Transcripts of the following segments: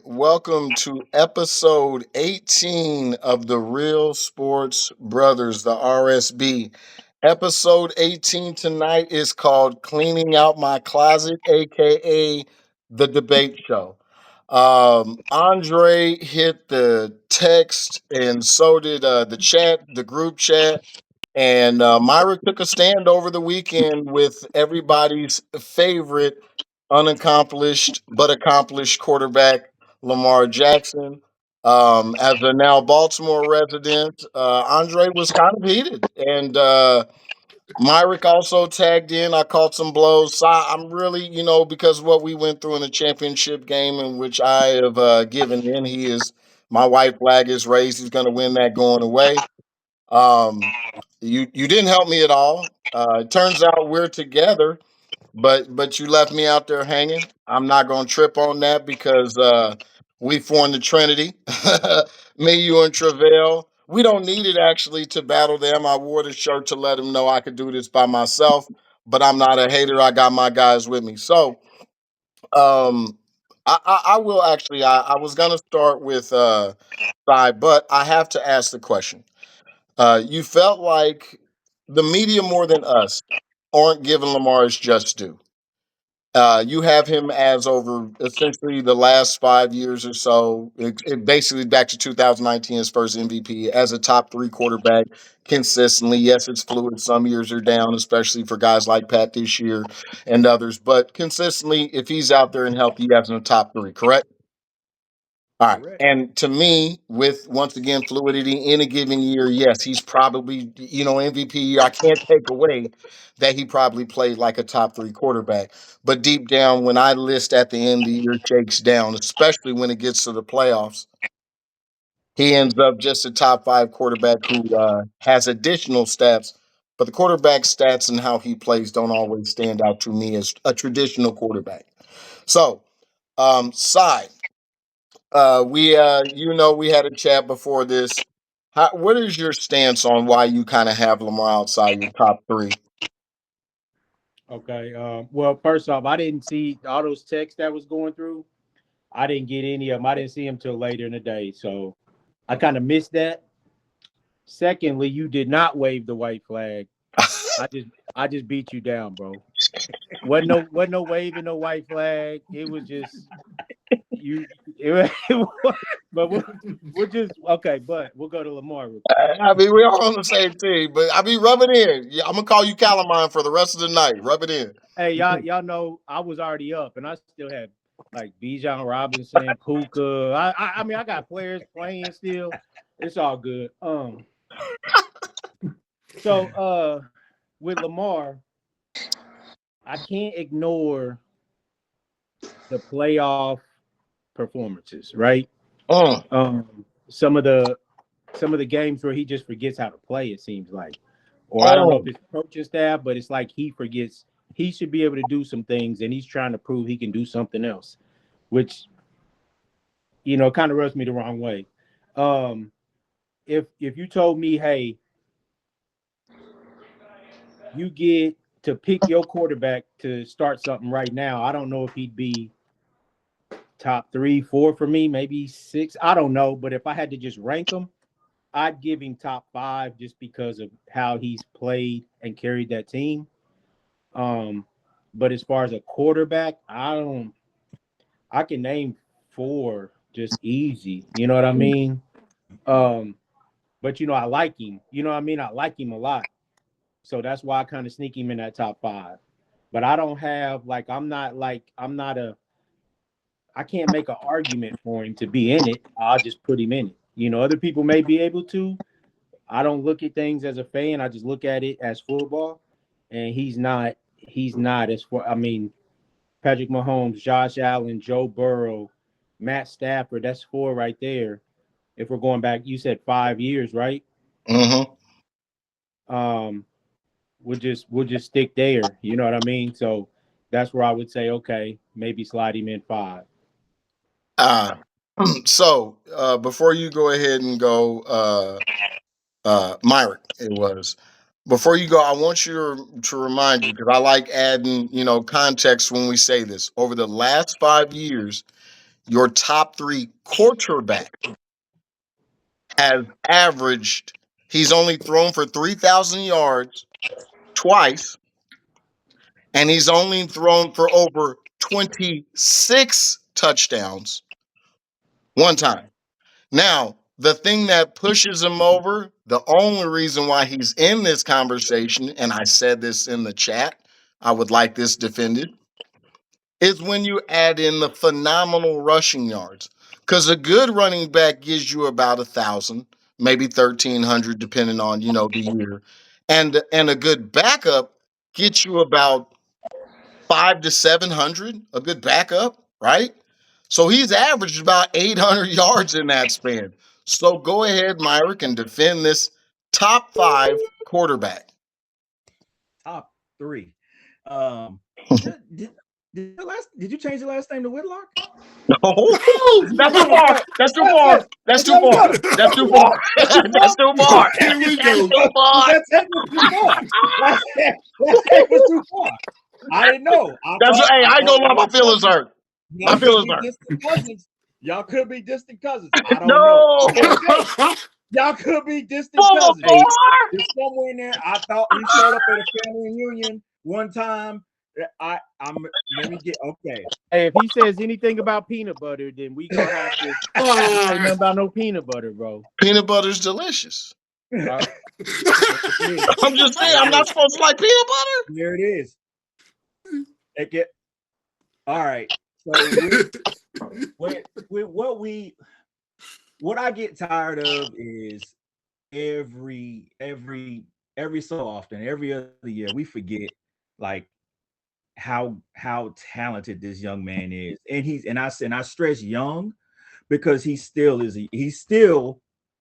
Welcome to episode 18 of the Real Sports Brothers, the R.S.B. Episode 18 tonight is called Cleaning Out My Closet, aka the debate show. Andre hit the text, and so did the group chat. And Myra took a stand over the weekend with everybody's favorite unaccomplished but accomplished quarterback, Lamar Jackson. As a now Baltimore resident, Andre was kind of heated. And Myrick also tagged in. I caught some blows. So I'm really, because of what we went through in the championship game in which I have given in, my white flag is raised. He's going to win that going away. Um, you didn't help me at all. It turns out we're together, but you left me out there hanging. I'm not gonna trip on that because we formed the Trinity. Me, you, and Travell. We don't need it actually to battle them. I wore the shirt to let them know I could do this by myself, but I'm not a hater. I got my guys with me. So um, I will actually. I was gonna start with Cy, but I have to ask the question. You felt like the media more than us aren't giving Lamar his just due. You have him as over essentially the last 5 years or so, it basically back to 2019, his first MVP as a top three quarterback consistently. Yes, it's fluid. Some years are down, especially for guys like Pat this year and others. But consistently, if he's out there and healthy, he has in the top three, correct? All right. Correct. And to me, with once again fluidity in a given year, yes, he's probably, MVP year. I can't take away that he probably played like a top three quarterback. But deep down, when I list at the end of the year shakes down, especially when it gets to the playoffs, he ends up just a top five quarterback who has additional stats. But the quarterback stats and how he plays don't always stand out to me as a traditional quarterback. So, side. We had a chat before this. What is your stance on why you kind of have Lamar outside your top three? Okay. Well, first off, I didn't see all those texts that was going through. I didn't get any of them. I didn't see them till later in the day, so I kind of missed that. Secondly, you did not wave the white flag. I just I just beat you down, bro. Wasn't no waving no white flag. It was just you. But we'll just okay. But we'll go to Lamar real quick. I mean, we're all on the same team, but I mean, rub it in. Yeah, I'm gonna call you Calamine for the rest of the night. Rub it in. Hey, y'all know I was already up, and I still had like Bijan Robinson, Puka. I mean I got players playing still. It's all good. So with Lamar, I can't ignore the playoff performances, right? Mm. Some of the games where he just forgets how to play, it seems like. Or I don't know if Mm. it's coaching staff, but it's like he forgets he should be able to do some things and he's trying to prove he can do something else, which kind of rubs me the wrong way. Um, if you told me, hey, you get to pick your quarterback to start something right now, I don't know if he'd be top three, four for me, maybe six. I don't know, but if I had to just rank him, I'd give him top five just because of how he's played and carried that team. Um, but as far as a quarterback, I don't. I can name four just easy. You know what I mean? Um, but I like him. You know what I mean? I like him a lot. So that's why I kind of sneak him in that top five. But I don't have I'm not a I can't make an argument for him to be in it. I'll just put him in it. Other people may be able to. I don't look at things as a fan. I just look at it as football. And he's not as far. I mean, Patrick Mahomes, Josh Allen, Joe Burrow, Matt Stafford, that's four right there. If we're going back, you said 5 years, right? Hmm. Um, we'll just stick there. You know what I mean? So that's where I would say, okay, maybe slide him in five. Uh, so before you go ahead and go, Myrick, it was. Before you go, I want you to remind you because I like adding, context when we say this. Over the last 5 years, your top 3 quarterback has averaged, he's only thrown for 3,000 yards twice, and he's only thrown for over 26 touchdowns one time. Now, the thing that pushes him over, the only reason why he's in this conversation, and I said this in the chat, I would like this defended, is when you add in the phenomenal rushing yards. Because a good running back gives you about 1,000, maybe 1,300, depending on the year, and a good backup gets you about 500 to 700. A good backup, right? So he's averaged about 800 yards in that span. So go ahead, Myrick, and defend this top 5 quarterback. Top 3. Did, did, did you change the last name to Whitlock? No, that's too No, far. no. That's too far. That's too far. That's too far. That's too far. Here we That's go. too far. That take was too far. That take was too far. I didn't know. That's hey, I ain't gonna lie, my feelings hurt. My Y'all could feelings be hurt. distant cousins. Y'all could be distant cousins. I don't know. No. Okay. Y'all could be distant Full of cousins. four. There's somewhere in there. I thought we showed up at a family reunion one time. Let me get okay. Hey, if he says anything about peanut butter, then we gonna have to say nothing about no peanut butter, bro. Peanut butter's delicious. Uh, I'm just saying, I'm not supposed to like peanut butter. There it is. All right. So what I get tired of is every so often, every other year, we forget like how talented this young man is. And I stress young because he's still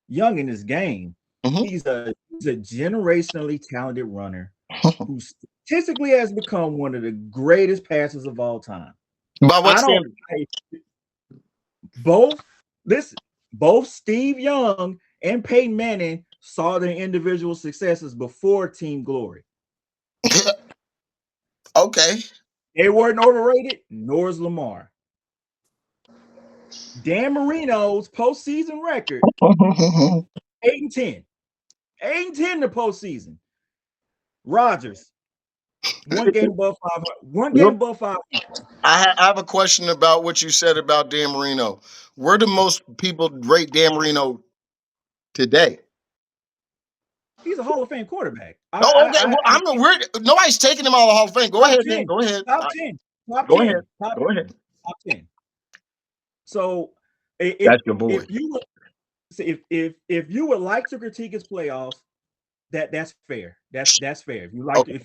young in this game. Mhm. He's a generationally talented runner who statistically has become one of the greatest passers of all time. By what I don't standard? both Steve Young and Peyton Manning saw their individual successes before team glory. Okay. They weren't overrated, nor is Lamar. Dan Marino's postseason record, 8-10. 8-10 the postseason. Rodgers, one game above 500. One game above 500. I have a question about what you said about Dan Marino. Where do most people rate Dan Marino today? He's a Hall of Fame quarterback. Oh, okay. Well, nobody's taking him out of the Hall of Fame. Go ahead, 10, then. Go ahead. Top 10. Top Go 10. ahead. Top, Go ahead. top 10. So That's your boy. If you would like to critique his playoffs, that's fair. That's fair. If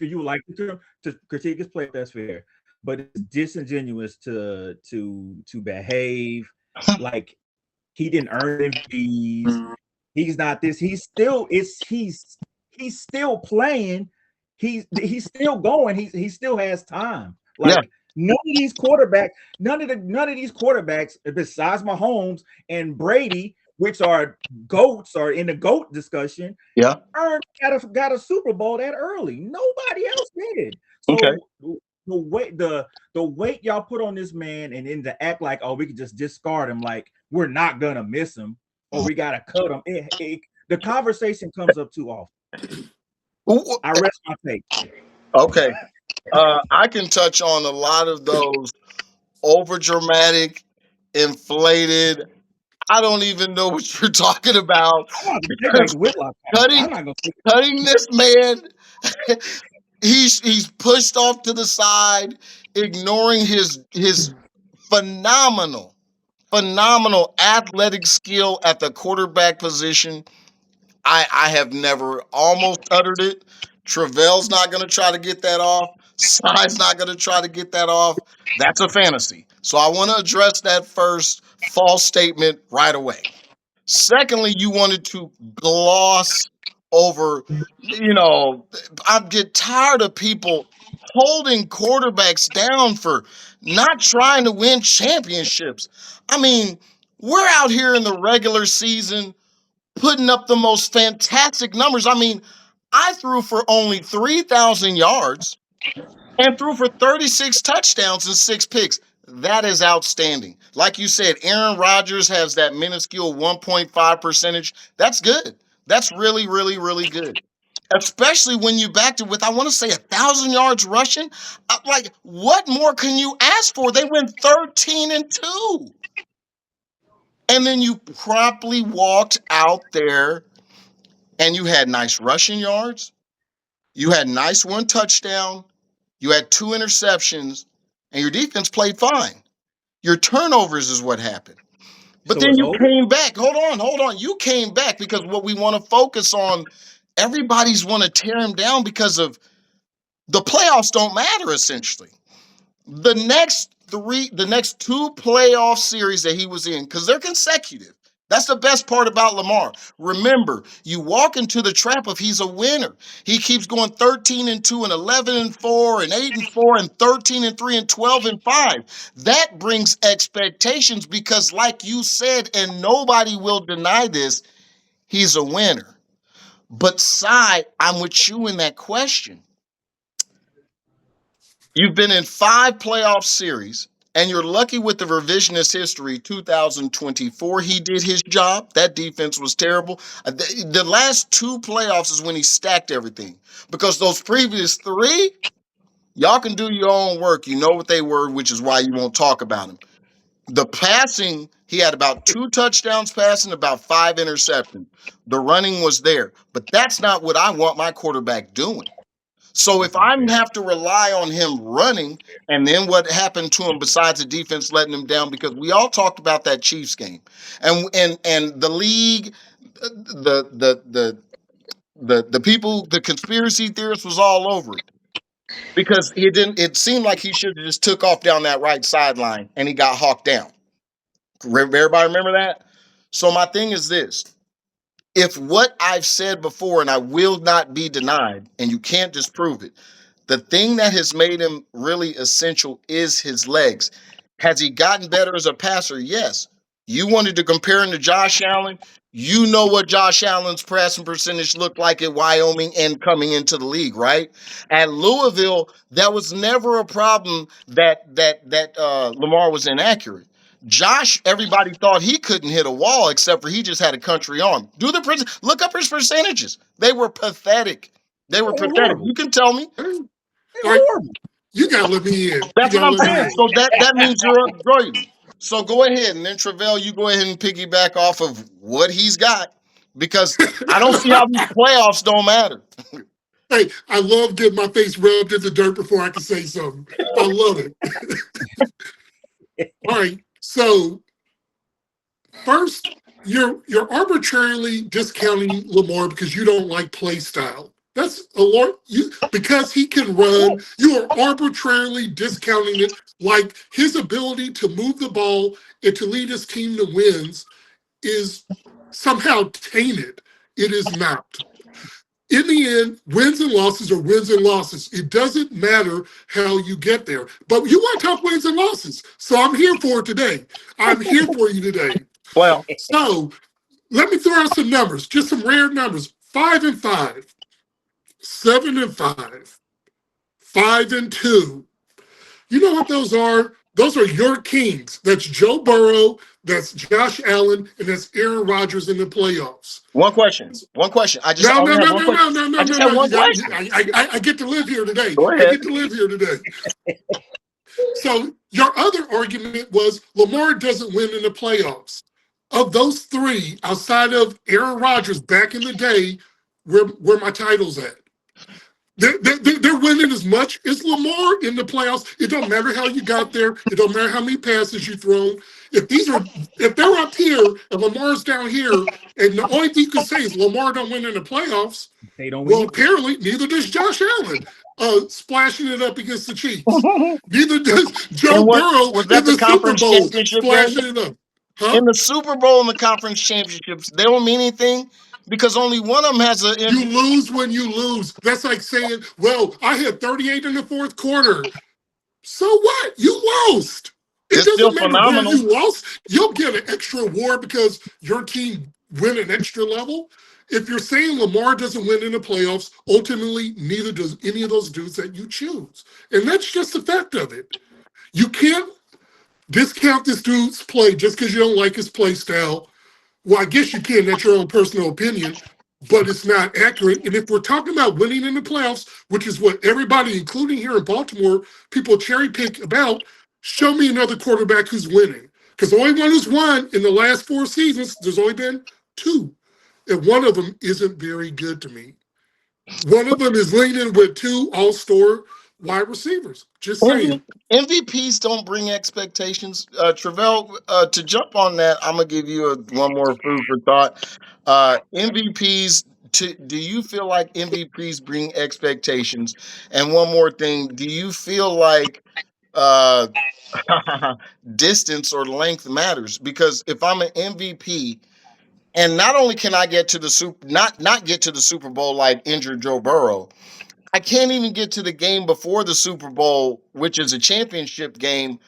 you would like to critique his play, that's fair. But it's disingenuous to behave like he didn't earn MVPs. He's not this. He's still playing. He's still going. He still has time. Like none of these quarterbacks besides Mahomes and Brady, which are GOATs, are in the GOAT discussion. Yeah. Got a Super Bowl that early. Nobody else did. So Okay. the weight y'all put on this man, and then to act like, oh, we could just discard him, like we're not gonna miss him or we gotta cut him. The conversation comes up too often. I rest my take. Okay. I can touch on a lot of those over dramatic, inflated. I don't even know what you're talking about. Cutting this man. He's pushed off to the side, ignoring his phenomenal athletic skill at the quarterback position. I have never almost uttered it. Travell's not going to try to get that off. Side's not going to try to get that off. That's a fantasy. So I want to address that first false statement right away. Secondly, you wanted to gloss over, I get tired of people holding quarterbacks down for not trying to win championships. I mean, we're out here in the regular season putting up the most fantastic numbers. I mean, I threw for only 3,000 yards and threw for 36 touchdowns and 6 picks. that is outstanding. Like you said, Aaron Rodgers has that minuscule 1.5 percentage. That's good. That's really, really, really good. Especially when you backed it with, I want to say, 1,000 yards rushing. Like, what more can you ask for? They went 13-2. And then you promptly walked out there and you had nice rushing yards. You had nice 1 touchdown. You had 2 interceptions, and your defense played fine. Your turnovers is what happened. But So then it's you over. came back. Hold on. You came back because what we want to focus on, everybody's want to tear him down because of the playoffs don't matter essentially. The next two playoff series that he was in, because they're consecutive. That's the best part about Lamar. Remember, you walk into the trap of he's a winner. He keeps going 13-2 and 11-4 and 8-4 and 13-3 and 12-5. That brings expectations because, like you said, and nobody will deny this, he's a winner. But Cy, I'm with you in that question. You've been in 5 playoff series, and you're lucky with the revisionist history. 2024, he did his job. That defense was terrible. The last 2 playoffs is when he stacked everything because those previous 3, y'all can do your own work. You know what they were, which is why you won't talk about them. The passing, he had about 2 touchdowns passing, about 5 interceptions. The running was there, but that's not what I want my quarterback doing. So if That's I unfair. have to rely on him running, and then what happened to him besides the defense letting him down, because we all talked about that Chiefs game, and the league, the people, the conspiracy theorists was all over it because it didn't. It seemed like he should have just took off down that right sideline and he got hawked down. Everybody remember that? So my thing is this: if what I've said before, and I will not be denied, and you can't disprove it, the thing that has made him really essential is his legs. Has he gotten better as a passer? Yes. You wanted to compare him to Josh Allen. You know what Josh Allen's passing percentage looked like at Wyoming and coming into the league, right? At Louisville, that was never a problem that Lamar was inaccurate. Josh, everybody thought he couldn't hit a wall except for he just had a country arm. Look up his percentages. They were pathetic. They were They were pathetic. horrible. You can tell me. They were All right, horrible. you gotta let me in. You That's what gotta I'm let me saying. in. So that means you're upgrading. So go ahead, and then Travell, you go ahead and piggyback off of what he's got because I don't see how these playoffs don't matter. Hey, I love getting my face rubbed in the dirt before I can say something. I love it. All right, so first, you're arbitrarily discounting Lamar because you don't like play style. That's a lot. Because he can run, you are arbitrarily discounting it like his ability to move the ball and to lead his team to wins is somehow tainted. It is not. In the end, wins and losses are wins and losses. It doesn't matter how you get there. But you want to talk wins and losses. So I'm here for it today. I'm here for you today. Well, So let me throw out some numbers, just some rare numbers. 5-5, 7-5, 5-2. You know what those are? Those are your kings. That's Joe Burrow, that's Josh Allen, and that's Aaron Rodgers in the playoffs. one question. One question. I No, only no, have no, one no, question. no, no, I no, no, just no. have You one got. question. I get to live here today. Go I ahead. get to live here today. So your other argument was Lamar doesn't win in the playoffs. Of those 3, outside of Aaron Rodgers back in the day, where my title's at. They're winning as much as Lamar in the playoffs. It don't matter how you got there. It don't matter how many passes you throw. If they're up here and Lamar's down here, and the only thing you can say is Lamar don't win in the playoffs, They don't win well, either. apparently neither does Josh Allen, splashing it up against the Chiefs. Neither does Joe And what Burrow was in that, the the Super conference Bowl, championship game? splashing it up. Huh? In the Super Bowl and the conference championships, they don't mean anything because only one of them has a You lose when you lose. That's like saying, well, I had 38 in the fourth quarter. So what? You lost. It it's still doesn't matter where phenomenal. you lost. You'll get an extra award because your team win an extra level. If you're saying Lamar doesn't win in the playoffs, ultimately, neither does any of those dudes that you choose. And that's just the fact of it. You can't discount this dude's play just because you don't like his play style. Well, I guess you can. That's your own personal opinion, but it's not accurate. And if we're talking about winning in the playoffs, which is what everybody, including here in Baltimore, people cherry pick about, show me another quarterback who's winning. Because the only one who's won in the last 4 seasons, there's only been two. And one of them isn't very good to me. One of them is leaning with two all-star wide receivers. Just saying. MVPs don't bring expectations. Travell, to jump on that, I'm gonna give you one more food for thought. MVPs. Do you feel like MVPs bring expectations? And one more thing, do you feel like uh, distance or length matters? Because if I'm an MVP, and not only can I get to the not get to the Super Bowl like injured Joe Burrow, I can't even get to the game before the Super Bowl, which is a championship game,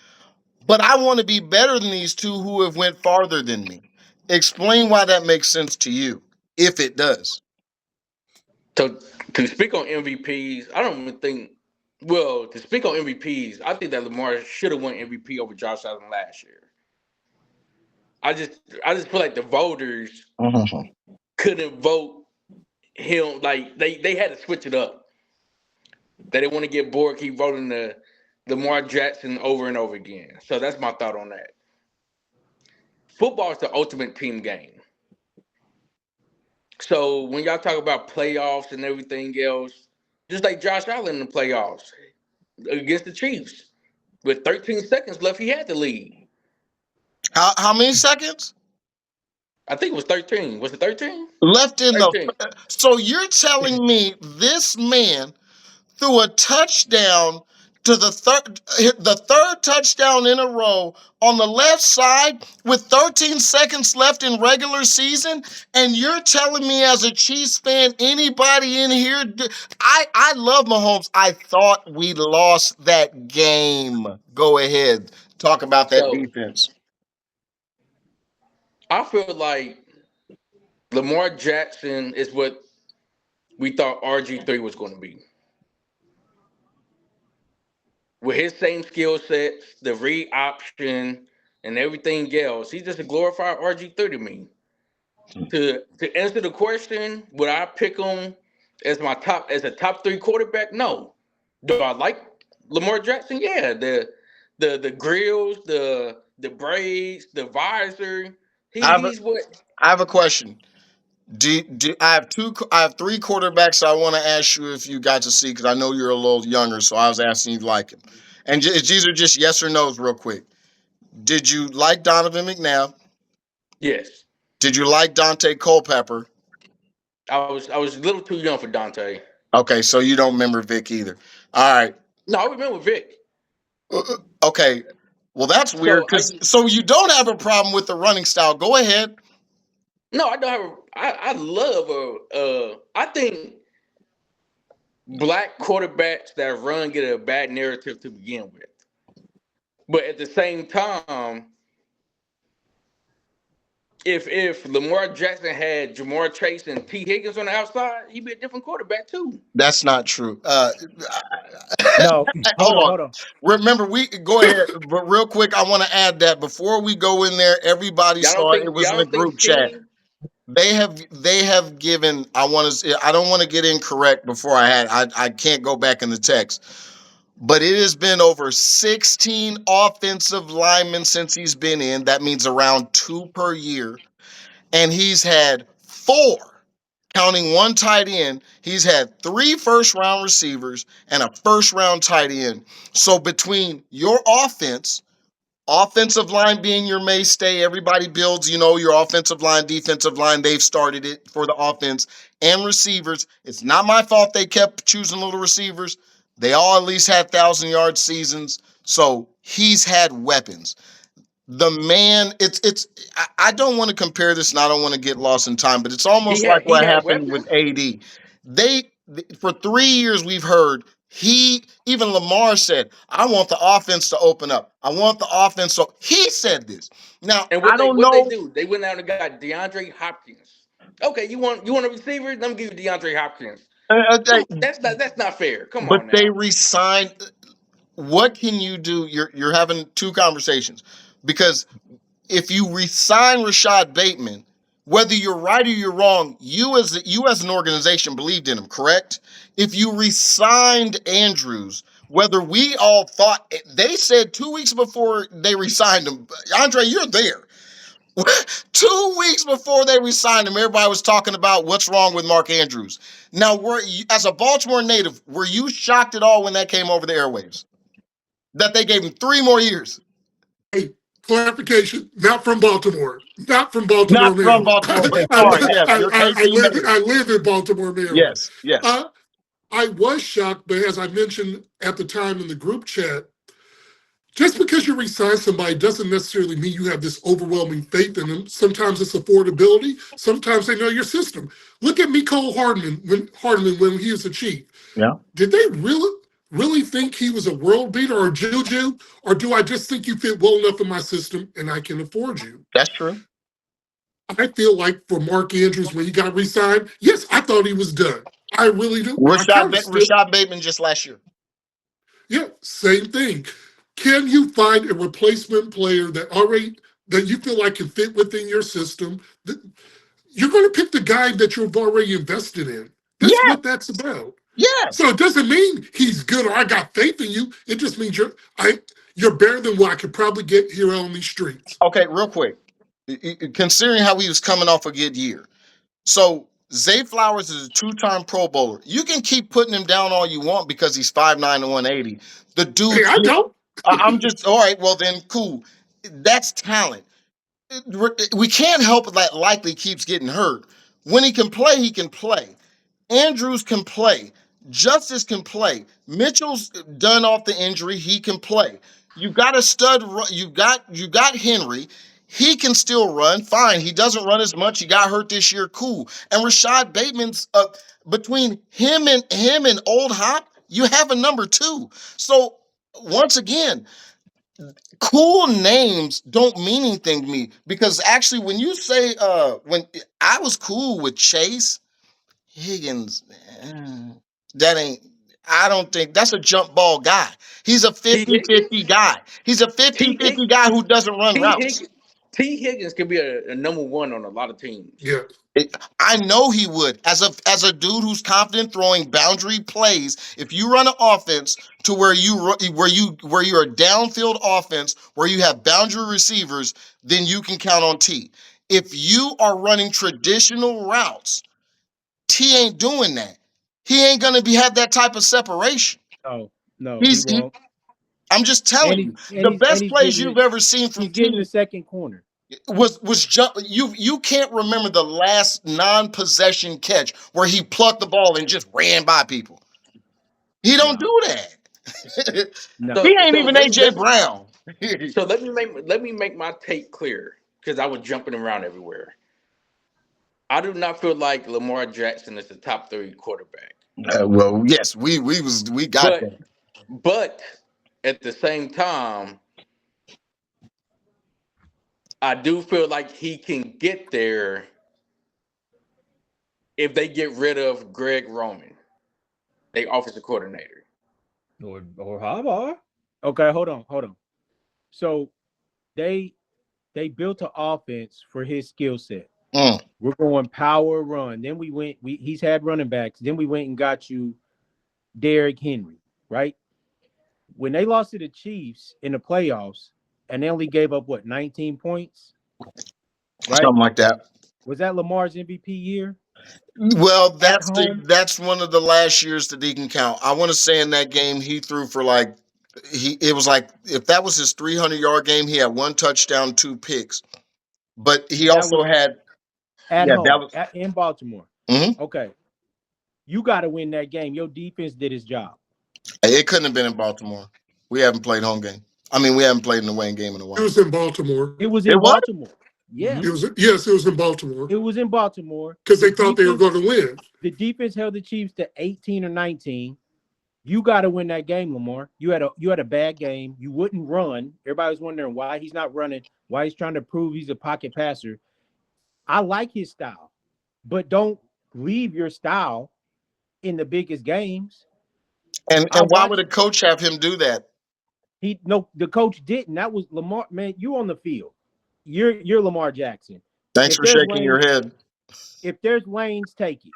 but I want to be better than these two who have went farther than me. Explain why that makes sense to you, if it does. So to speak on MVPs, I don't even think. Well, to speak on MVPs, I think that Lamar should have won MVP over Josh Allen last year. I just feel like the voters Mhm. couldn't vote him. Like they had to switch it up. They didn't want to get bored, keep voting the Lamar Jackson over and over again. So that's my thought on that. Football is the ultimate team game. So when y'all talk about playoffs and everything else, just like Josh Allen in the playoffs against the Chiefs, with 13 seconds left, he had the lead. How many seconds I think it was 13. Was it 13? left in the? 13. So you're telling me this man threw a touchdown to the third touchdown in a row on the left side with 13 seconds left in regular season, and you're telling me as a Chiefs fan, anybody in here? I love Mahomes. I thought we lost that game. Go ahead, talk about that So defense. I feel like Lamar Jackson is what we thought RG3 was going to be. With his same skill sets, the read option, and everything else, he's just a glorified RG3 to me. To answer the question, would I pick him as a top three quarterback? No. Do I like Lamar Jackson? Yeah. The grills, the braids, the visor. I have a, He's what I have a question. I have three quarterbacks I want to ask you if you got to see because I know you're a little younger, so I was asking you like him. And these are just yes or no's, real quick. Did you like Donovan McNabb? yes. Did you like Dante Culpepper? I was a little too young for Dante. Okay, so you don't remember Vic either. All right. No, I remember Vic. Okay. Well, that's weird So I because so you don't have a problem with the running style. Go ahead. no, I don't have I love I think black quarterbacks that run get a bad narrative to begin with. But at the same time, if Lamar Jackson had Jamar Chase and T. Higgins on the outside, he'd be a different quarterback too. That's not true. No, hold Hold on, on. hold on. Remember, we go ahead, but real quick, I want to add that before we go in there, everybody saw it. It was Y'all in the don't think group chat. scheme? They have given. I want to. I don't want to get incorrect before I can't go back in the text. But it has been over 16 offensive linemen since he's been in. That means around two per year. And he's had four, counting one tight end. He's had three first round receivers and a first round tight end. So between your offensive line being your mainstay, everybody builds, your offensive line, defensive line, they've started it for the offense, and receivers. It's not my fault they kept choosing little receivers. They all at least had 1,000-yard seasons. So he's had weapons. The man, I don't want to compare this and I don't want to get lost in time, but it's almost like He what had happened with weapons, AD. They For 3 years we've heard even Lamar said, I want the offense to open up. I want the offense. So he said this. Now, and I don't what they know. do? They went out and got DeAndre Hopkins. Okay, you want a receiver? Let me give you DeAndre Hopkins. uh, uh, Come, that's not fair. Come but on they now. resigned. what can you do? You're having two conversations because if you resign Rashad Bateman, whether you're right or you're wrong, you as an organization believed in him, correct? If you resigned Andrews, whether we all thought they said 2 weeks before they resigned him, Andre, you're there. 2 weeks before they resigned him, everybody was talking about what's wrong with Mark Andrews. Now, as a Baltimore native, were you shocked at all when that came over the airwaves? That they gave him 3 more years? Hey, clarification, not from Baltimore. Not from Baltimore, Not from Maryland. Baltimore. Okay, sorry. Yes, you're KC native. I live in Baltimore, Maryland. Yes, yes. I was shocked, but as I mentioned at the time in the group chat, just because you resign somebody doesn't necessarily mean you have this overwhelming faith in them. Sometimes it's affordability. Sometimes they know your system. Look at Mecole Hardman when he was a Chief. Yeah. Did they really think he was a world beater or a juju? Or do I just think you fit well enough in my system and I can afford you? That's true. I feel like for Mark Andrews, when he got re-signed, yes, I thought he was done. I really do. I kind of still, Rashad Bateman just last year. yeah, same thing. Can you find a replacement player that you feel like can fit within your system? You're going to pick the guy that you've already invested in. That's Yeah. what that's about. Yes. So it doesn't mean he's good or I got faith in you. It just means you're better than what I could probably get here on these streets. Okay, real quick. Considering how he was coming off a good year. So Zay Flowers is a 2-time Pro Bowler. You can keep putting him down all you want because he's 5'9" and 180. The Hey, dude, I don't. I'm just, all right, well then, cool. That's talent. We can't help it that Likely keeps getting hurt. When he can play, he can play. Andrews can play. Justice can play. Mitchell's done off the injury. He can play. You got a stud. You got Henry. He can still run. Fine. He doesn't run as much. He got hurt this year. Cool. And Rashad Bateman's between him and Old Hop, you have a number 2. So once again, cool names don't mean anything to me because actually, when you say when I was cool with Chase Higgins, that ain't. I don't think that's a jump ball guy. He's a T 50-50 Higgins, guy. He's a T 50-50 Higgins, guy who doesn't run T routes. Higgins, T Higgins could be a number 1 on a lot of teams. Yeah. I know he would. As a dude who's confident throwing boundary plays, if you run an offense to where you're a downfield offense where you have boundary receivers, then you can count on T. If you are running traditional routes, T ain't doing that. He ain't gonna have that type of separation. No, he He's he, won't. I'm just And telling he's you, and the he's and best he's plays getting you've the ever seen from he's getting the T second corner. was jump. You can't remember the last non-possession catch where he plucked the ball and just ran by people. He don't No, do that. no. He So ain't so even let me AJ Brown. let me make my take clear because I was jumping around everywhere. I do not feel like Lamar Jackson is the top 3 quarterback, Well, yes, we got but that. at the same time, I do feel like he can get there if they get rid of Greg Roman, they offensive coordinator. Or Harbaugh. Okay, hold on. So they built an offense for his skill set. Mm. We're going power run. Then he's had running backs. Then we went and got you Derrick Henry, right? When they lost to the Chiefs in the playoffs and they only gave up 19 points, right? Something like that. Was that Lamar's MVP year Well, at home? that's one of the last years that he can count. I want to say in that game he threw for like it was like if that was his 300-yard game, he had 1 touchdown, 2 picks. But he That also was had at yeah, that home was in Baltimore. mhm. Okay, you got to win that game. Your defense did its job. It couldn't have been in Baltimore. We haven't played home game. I mean, we haven't played an away game in a It while. was in Baltimore. It was It in was? Baltimore. Mm-hmm. Yes, It was in Baltimore it was in Baltimore. because they thought they were going to win. The defense held the Chiefs to 18 or 19. You got to win that game, Lamar. You had a bad game. You wouldn't run. Everybody was wondering why he's not running, why he's trying to prove he's a pocket passer. I like his style, but don't leave your style in the biggest games. And I why would watched a coach have him do that? The coach didn't. That was Lamar. Man, you on the field. You're Lamar Jackson. Thanks If for there's shaking your lanes, head. if there's lanes, take it.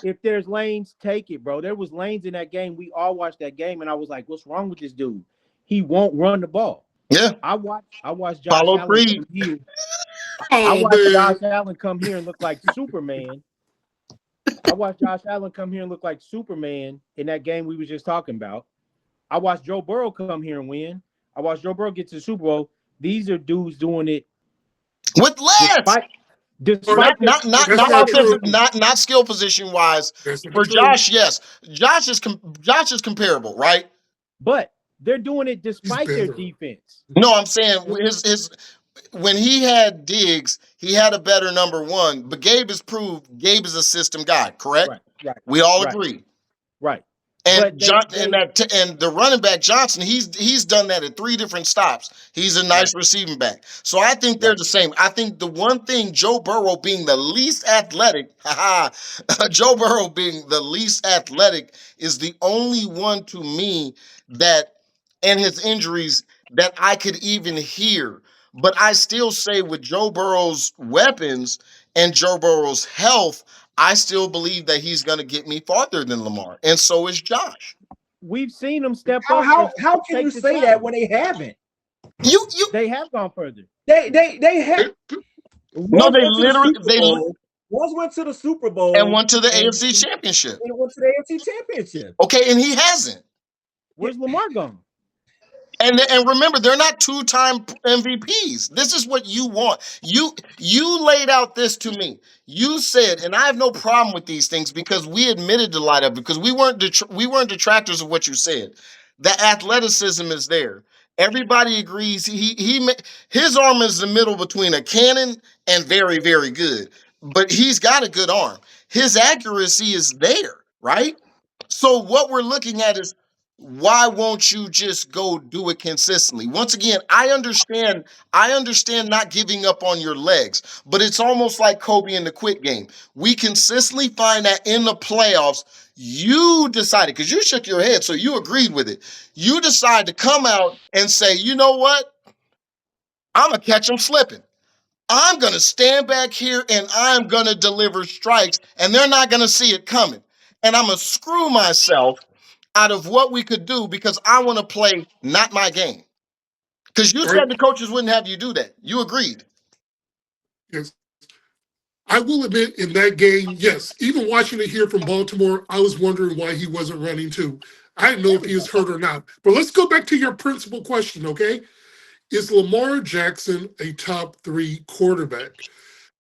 If there's lanes, take it, bro. There was lanes in that game. We all watched that game, and I was like, "What's wrong with this dude? He won't run the ball." Yeah. I watched Josh Follow Allen Creed. come here. I Oh watched man, Josh Allen come here and look like Superman. I watched Josh Allen come here and look like Superman in that game we was just talking about. I watched Joe Burrow come here and win. I watched Joe Burrow get to the Super Bowl. These are dudes doing it With less. despite Or- despite their that's Not not despite their true. offensive, defense. not skill position wise. That's not For true. Josh, yes. Josh is comparable, right? But they're doing it He's despite their better. defense. No, I'm saying his when he had Diggs, he had a better number one. But Gabe has proved Gabe is a system guy, correct? Right, right, We all right, agree. right. And But John and the running back Johnson, he's done that at 3 different stops. He's a nice right, receiving back. So I think they're right. the same. I think the one thing Joe Burrow being the least athletic, Joe Burrow being the least athletic is the only one to me that and his injuries that I could even hear. But I still say with Joe Burrow's weapons and Joe Burrow's health, I still believe that he's going to get me farther than Lamar, and so is Josh. We've seen them step How up how and how can you take the say that challenge. when they haven't? You They have gone further. They have no, once went to the Super they Bowl. Once went to the Super and Bowl went to the and, AFC and Championship. went to the AFC Championship. Okay, and he hasn't. Where's Lamar gone? And remember, they're not 2-time MVPs. This is what you want. You laid out this to me. You said, and I have no problem with these things because we admitted to light up because we weren't detractors of what you said. The athleticism is there. Everybody agrees. His arm is the middle between a cannon and very very good, but he's got a good arm. His accuracy is there, right? So what we're looking at is why won't you just go do it consistently? Once again, I understand not giving up on your legs, but it's almost like Kobe in the quit game. We consistently find that in the playoffs, you decided because you shook your head, so you agreed with it. You decide to come out and say, you know what? I'm gonna catch them slipping. I'm going to stand back here and I'm going to deliver strikes, and they're not going to see it coming. And I'm going to screw myself out of what we could do because I want to play not my game. Because you Right? said the coaches wouldn't have you do that. You agreed. Yes. I will admit in that game, yes, even watching it here from Baltimore, I was wondering why he wasn't running too. I didn't know if he was hurt or not. But let's go back to your principal question, okay? Is Lamar Jackson a top 3 quarterback?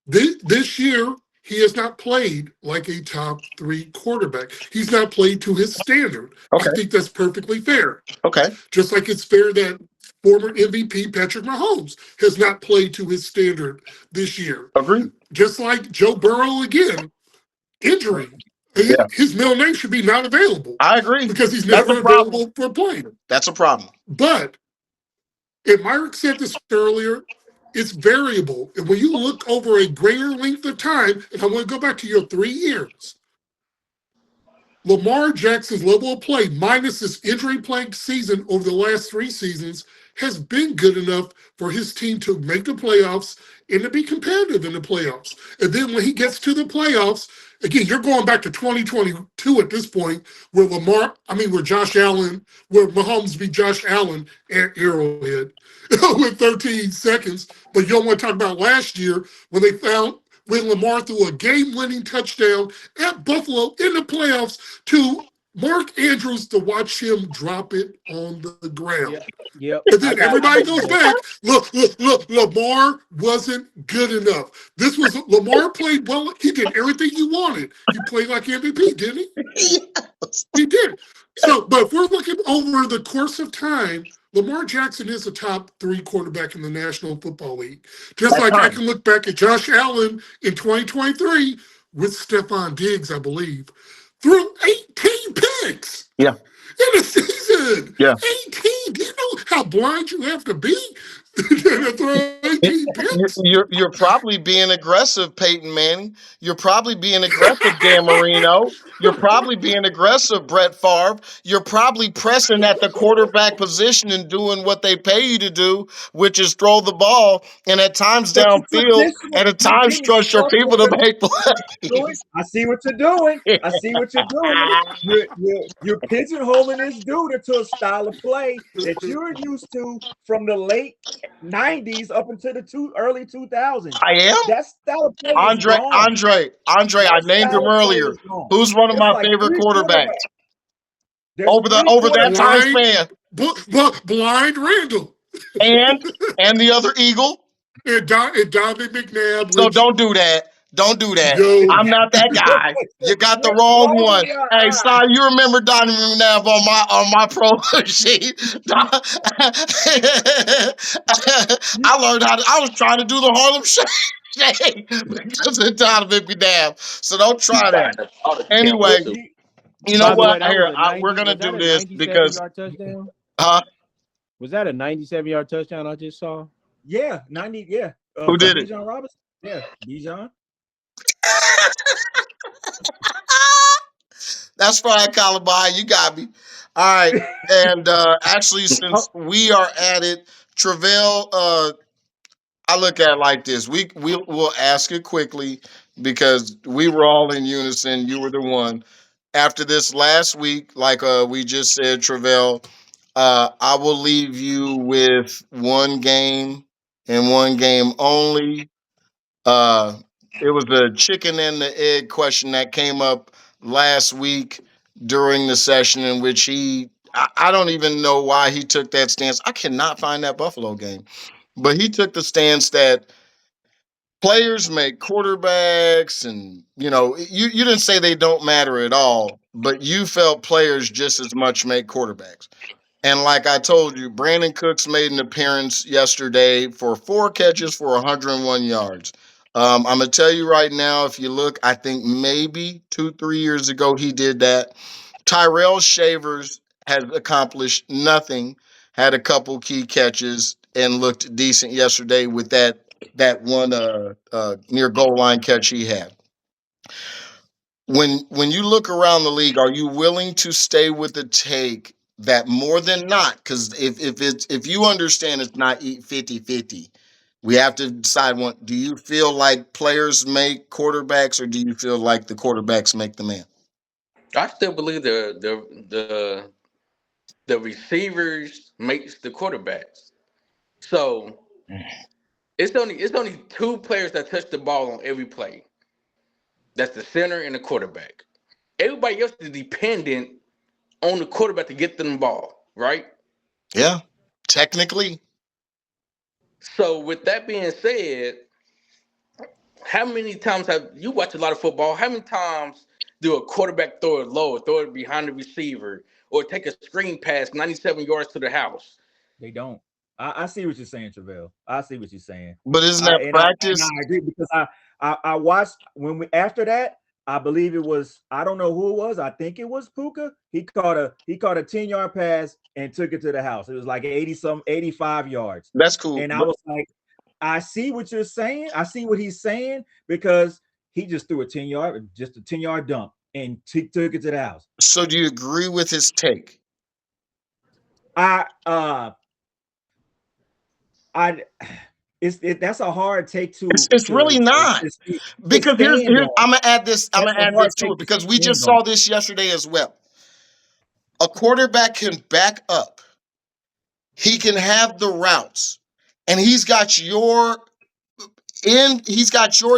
This year, he has not played like a top 3 quarterback. He's not played to his standard. I Okay. think that's perfectly fair. Okay. Just like it's fair that former MVP Patrick Mahomes has not played to his standard this year. Agreed. Just like Joe Burrow again, injury. Yeah. His middle name should be not available I agree. because he's That's never a been problem. available for playing. That's a problem. But, and Myrick said this earlier, it's variable. And when you look over a greater length of time, and I want to go back to your 3 years, Lamar Jackson's level of play, minus this injury-plagued season over the last 3 seasons, has been good enough for his team to make the playoffs and to be competitive in the playoffs. And then when he gets to the playoffs, again, you're going back to 2022 at this point, where where Josh Allen, where Mahomes beat Josh Allen at Arrowhead with 13 seconds. But you don't want to talk about last year when Lamar threw a game-winning touchdown at Buffalo in the playoffs to Mark Andrews to watch him drop it on the ground. Yep. Yep. And I then got everybody you, goes man. back. Look, Lamar wasn't good enough. Lamar played well. He did everything you wanted. He played like MVP, didn't he? Yes. He did. So, but if we're looking over the course of time, Lamar Jackson is a top 3 quarterback in the National Football League. Just At like I times. can look back at Josh Allen in 2023 with Stephon Diggs, I believe, threw 18 picks Yeah. in a season. Yeah. 18. Do you know how blind you have to be and throw It- 18 picks. you're probably being aggressive, Peyton Manning. You're probably being aggressive, Dan Marino. You're probably being aggressive, Brett Favre. You're probably pressing at the quarterback position and doing what they pay you to do, which is throw the ball and at times But you downfield position, and at you're times getting trust your stuff people to that make doing. plays. I see what you're doing. I see what you're doing. You're pigeonholing this dude into a style of play that you're used to from the late 90s up into the early 2000s. I am. That style of play is Andre, gone. Andre, Andre, I That named style him of play earlier. is gone. Who's one of There's my like favorite three quarterbacks quarterbacks. There's three over that time quarterbacks. Blind, span? blind Randall And the other Eagle. and Dominic McNabb, So which don't do that. Don't do that. yo, I'm not that guy. You got the What's wrong wrong one. with your Hey, eye? sorry, you remember Donnie McNabb on my pro sheet. I learned how to, I was trying to do the Harlem Shake because of Donnie McNabb. So don't try that. Find all the damn Anyway, whistle. you know By the what? way, that was Here, a we're 90. gonna Was that do a this 97 because yard touchdown? uh, Was that a 97-yard touchdown I just saw? Yeah, 90. Yeah, who from did it? Bijan Robinson. Yeah, Bijan. That's fine, Columbine. You got me. All right. And actually, Oh, since we are at it, Travell, I look at it like this. We'll ask it quickly because we were all in unison. You were the one. After this last week, like we just said, Travell, I will leave you with one game and one game only. Uh, it was a chicken and the egg question that came up last week during the session in which I don't even know why he took that stance. I cannot find that Buffalo game, but he took the stance that players make quarterbacks, and you didn't say they don't matter at all, but you felt players just as much make quarterbacks. And like I told you, Brandon Cooks made an appearance yesterday for 4 catches for 101 yards. I'm gonna tell you right now, if you look, I think maybe 2, 3 years ago he did that. Tyrell Shavers has accomplished nothing, had a couple key catches and looked decent yesterday with that one near goal line catch he had. When you look around the league, are you willing to stay with the take that more than not? Because if you understand it's not 50-50, we have to decide one. Do you feel like players make quarterbacks, or do you feel like the quarterbacks make the man? I still believe the receivers makes the quarterbacks. So it's only two players that touch the ball on every play. That's the center and the quarterback. Everybody else is dependent on the quarterback to get them the ball, right? Yeah, technically. So with that being said, how many times have you watched a lot of football? How many times do a quarterback throw it low, throw it behind the receiver, or take a screen pass 97 yards to the house? They don't. I see what you're saying, Travell. I see what you're saying. But isn't I that and I and practice? I agree because I watched when we after that. I believe it was, I don't know who it was. I think it was Puka. He caught a 10-yard pass and took it to the house. It was like 85 yards. That's cool. And I But was like, I see what you're saying. I see what he's saying because he just threw a 10-yard dump and took it to the house. so do you agree with his take? I I that's a hard take It's really not. to Because stand here's on. I'm gonna add this. I'm That's gonna a add hard this to take it to because we stand just on. saw this yesterday as well. A quarterback can back up. He can have the routes, and he's got your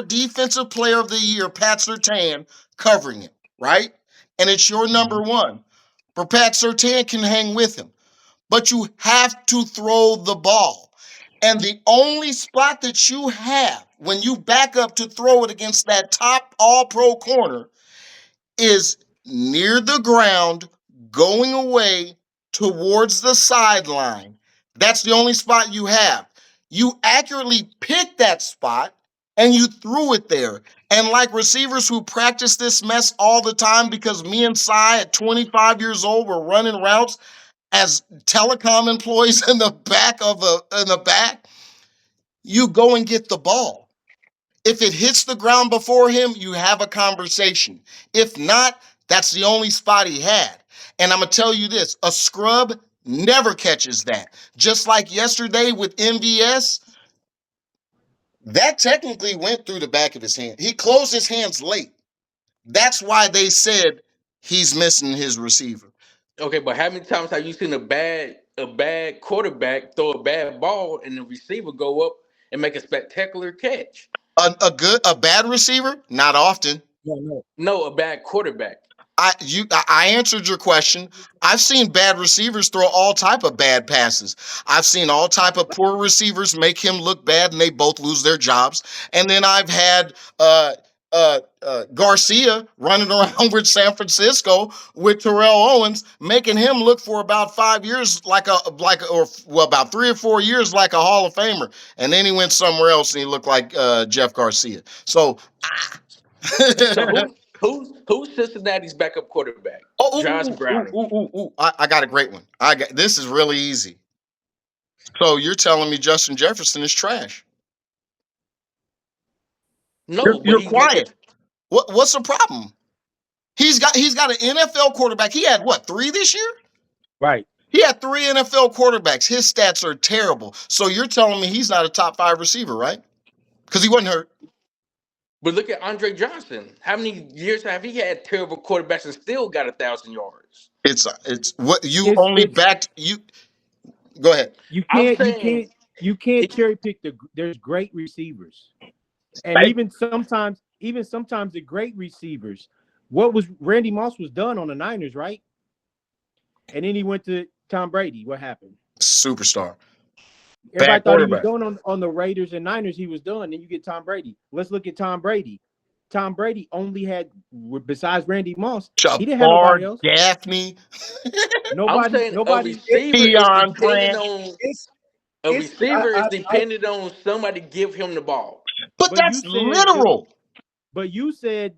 defensive player of the year, Pat Surtain, covering him, right? And it's your number Mhm. one. But Pat Surtain can hang with him. But you have to throw the ball. And the only spot that you have when you back up to throw it against that top all pro corner is near the ground, going away towards the sideline. That's the only spot you have. You accurately picked that spot and you threw it there. And like receivers who practice this mess all the time, because me and Cy at 25 years old were running routes as telecom employees in the back. you go and get the ball. If it hits the ground before him, you have a conversation. If not, that's the only spot he had. And I'm going to tell you this, a scrub never catches that. Just like yesterday with MVS, that technically went through the back of his hand. He closed his hands late. That's why they said he's missing his receiver. Okay, but how many times have you seen a bad quarterback throw a bad ball and the receiver go up and make a spectacular catch? A bad receiver, not often. No, no. No, a bad quarterback. I answered your question. I've seen bad receivers throw all type of bad passes. I've seen all type of poor receivers make him look bad, and they both lose their jobs. And then I've had Garcia running around with San Francisco with Terrell Owens, making him look for about 5 years about 3 or 4 years like a Hall of Famer. And then he went somewhere else and he looked like Jeff Garcia. So. So who's Cincinnati's backup quarterback? Oh, Josh Browning. I got a great one. This is really easy. So you're telling me Justin Jefferson is trash? No, but You're he's making. quiet. What's the problem? He's got an NFL quarterback. He had what, 3 this year? Right. He had 3 NFL quarterbacks. His stats are terrible. So you're telling me he's not a top 5 receiver, right? Because he wasn't hurt. But look at Andre Johnson. How many years have he had terrible quarterbacks and still got 1,000 yards? It's what you only It's backed you. Go ahead. you I'm can't you saying can't you can't he, cherry pick there's great receivers. And Hey, even sometimes the great receivers, what was Randy Moss was done on the Niners, right? And then he went to Tom Brady. What happened? superstar. Everybody Bad thought he was quarterback. done on the Raiders and Niners. He was done. Then you get Tom Brady. Let's look at Tom Brady. Tom Brady only had, besides Randy Moss, he didn't have Jabbar nobody else. Gaffney. I'm Nobody, saying a nobody. receiver is Deion dependent Branch. on It's a it's receiver is dependent on somebody give him the ball. But But you that's said literal.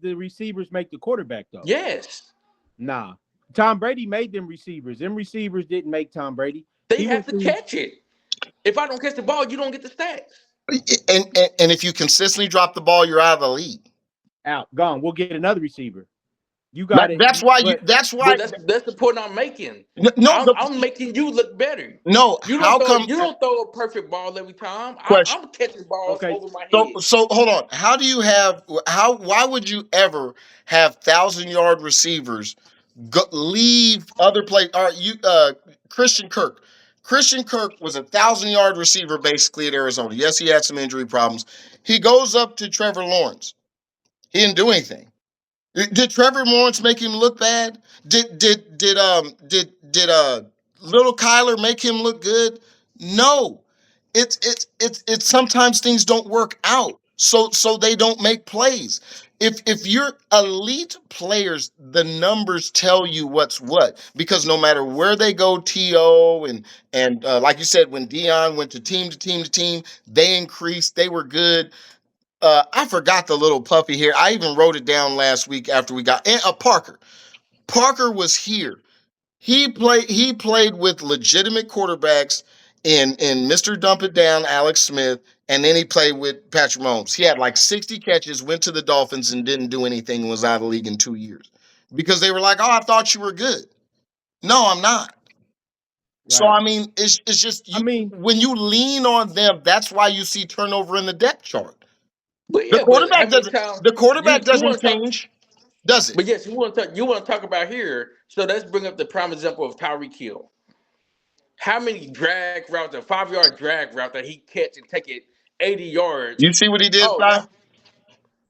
the receivers make the quarterback though. Yes, Nah, Tom Brady made them receivers. Them receivers didn't make Tom Brady. they He have went to through catch it. If I don't catch the ball, you don't get the stats. And if you consistently drop the ball, you're out of the league. out, gone. We'll get another receiver. You got it. That's why you. But That's But why. that's the point I'm making. No. I'm making you look better. No. You don't How throw come? you don't throw a perfect ball every time. Question. I'm catching balls okay, over my So head. hold on. How do you have? How? Why would you ever have 1,000-yard receivers leave other play? All right, Christian Kirk. Christian Kirk was 1,000-yard receiver basically at Arizona. Yes, he had some injury problems. He goes up to Trevor Lawrence. He didn't do anything. Did Trevor Lawrence make him look bad? Did little Kyler make him look good? No. It's sometimes things don't work out. So they don't make plays. If you're elite players, the numbers tell you what's what, because no matter where they go, TO and like you said, when Dion went to team to team to team, they increased, they were good. I forgot the little puppy here. I even wrote it down last week after we got Parker. Parker was here. He played with legitimate quarterbacks in Mr. Dump It Down, Alex Smith, and then he played with Patrick Mahomes. He had like 60 catches, went to the Dolphins and didn't do anything, and was out of the league in 2 years. Because they were like, "Oh, I thought you were good." No, I'm not. So right. I mean, it's just I you mean, when you lean on them, that's why you see turnover in the depth chart. But The yeah, but how quarterback many doesn't. times The quarterback you doesn't want to talk? change, does it? But yes, you want to talk about here. So let's bring up the prime example of Tyreek Hill. How many drag routes, a 5 yard drag route that he catch and take it 80 yards? You see what he did, Oh, Ty?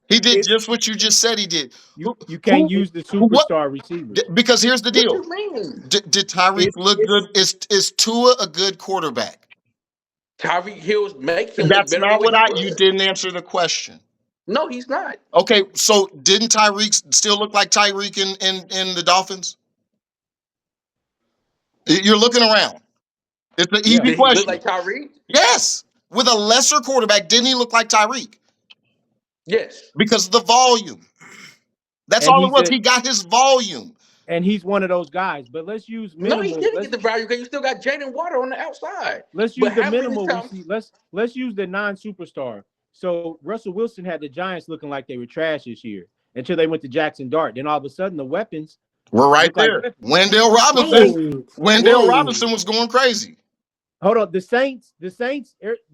He did it's just what you just said he did. you Who? you can't Who? use the What? superstar receivers. Because here's the what deal. you mean? Did Tyreek look it's good? Is Tua a good quarterback? Tyreek Hills make him look That's better than not what what he you was. didn't answer the question. No, he's not. Okay, so didn't Tyreek still look like Tyreek in the Dolphins? You're looking around. It's an Yeah, easy Did he look question. like Tyreek? Yes. With a lesser quarterback, didn't he look like Tyreek? Yes. Because of the volume. That's and all it he's was. a He got his volume. and he's one of those guys. But let's use No, he minimal. didn't get the value because you still got Jaden Water on the outside. Let's But use the how many minimal times? receive. Let's use the non-superstar. So Russell Wilson had the Giants looking like they were trash this year until they went to Jackson Dart. Then all of a sudden the weapons We're right look like there. weapons. Wendell The Robinson. Saints. Whoa, Wendell whoa. Robinson was going crazy. Hold on. The Saints.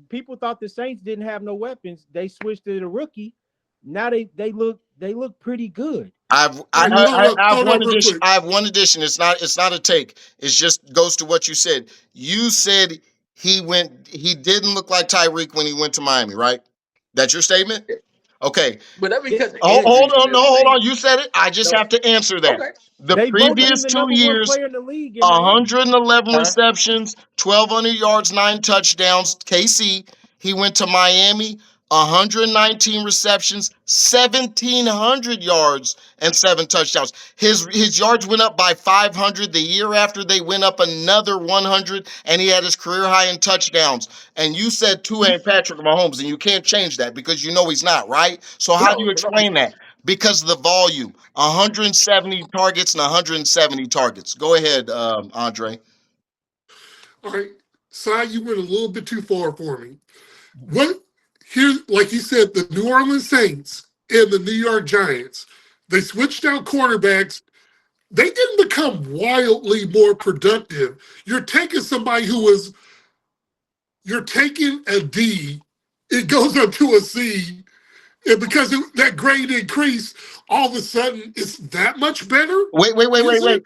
People thought the Saints didn't have no weapons. They switched to the rookie. Now they look pretty good. I've Hey, I have hold one on real addition. quick. I have one addition. It's not a take. It just goes to what you said. You said he didn't look like Tyreek when he went to Miami, right? That's your statement? Okay. But that's because of Hold injuries and on, no, hold on. everything. You said it. I just No, have to answer that. okay. The They voted him previous the two number one years, player in the league in Miami. 111 Huh? receptions, 1,200 yards, 9 touchdowns. KC. He went to Miami, 119 receptions, 1,700 yards, and 7 touchdowns. His yards went up by 500. The year after, they went up another 100, and he had his career high in touchdowns. And you said Tua and Patrick Mahomes, and you can't change that because you know he's not, right? So how do you No. explain that? Because of the volume, 170 targets and 170 targets. Go ahead, Andre. All right, Si, you went a little bit too far for me. What here, like you said, the New Orleans Saints and the New York Giants, they switched out quarterbacks. They didn't become wildly more productive. You're taking somebody who was, you're taking a D, it goes up to a C, and because that grade increased, all of a sudden it's that much better. Wait, Is it?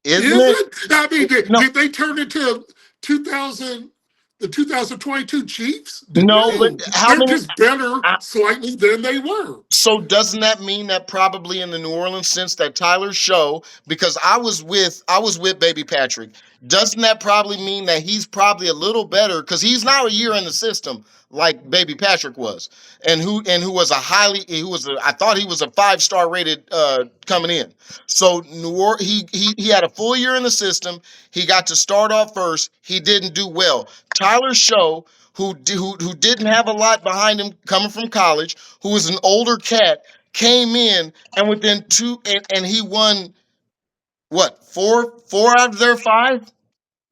Isn't Is it? it? I mean, No, did they turn into 2000, the 2022 Chiefs? no, They but No, how they're many? just better slightly than they were. So doesn't that mean that probably in the New Orleans sense that Tyler show, because I was with baby Patrick, doesn't that probably mean that he's probably a little better because he's now a year in the system like baby Patrick was, and who was I thought he was a 5-star rated coming in. So he had a full year in the system. He got to start off first. He didn't do well. Tyler Show, who didn't have a lot behind him coming from college, who was an older cat, came in and within and he won what, four out of their 5?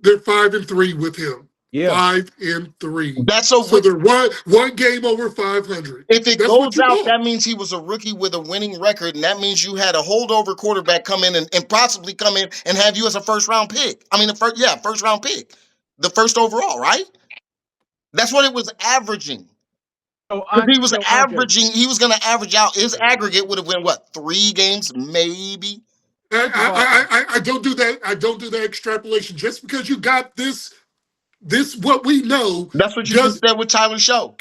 They're 5-3 with him. yeah. 5-3. That's so So they're one game over 500. if it That's what goes you out, want. that means he was a rookie with a winning record, and that means you had a holdover quarterback come in and possibly come in and have you as a first round pick. I mean, first round pick, the first overall, right? That's what it was averaging. Because So Andre, he was going to average out. His aggregate would have been what, 3 games, maybe? first of all, I don't do that. I don't do that extrapolation. Just because you got this what we know That's what you just does said with Tyler Show.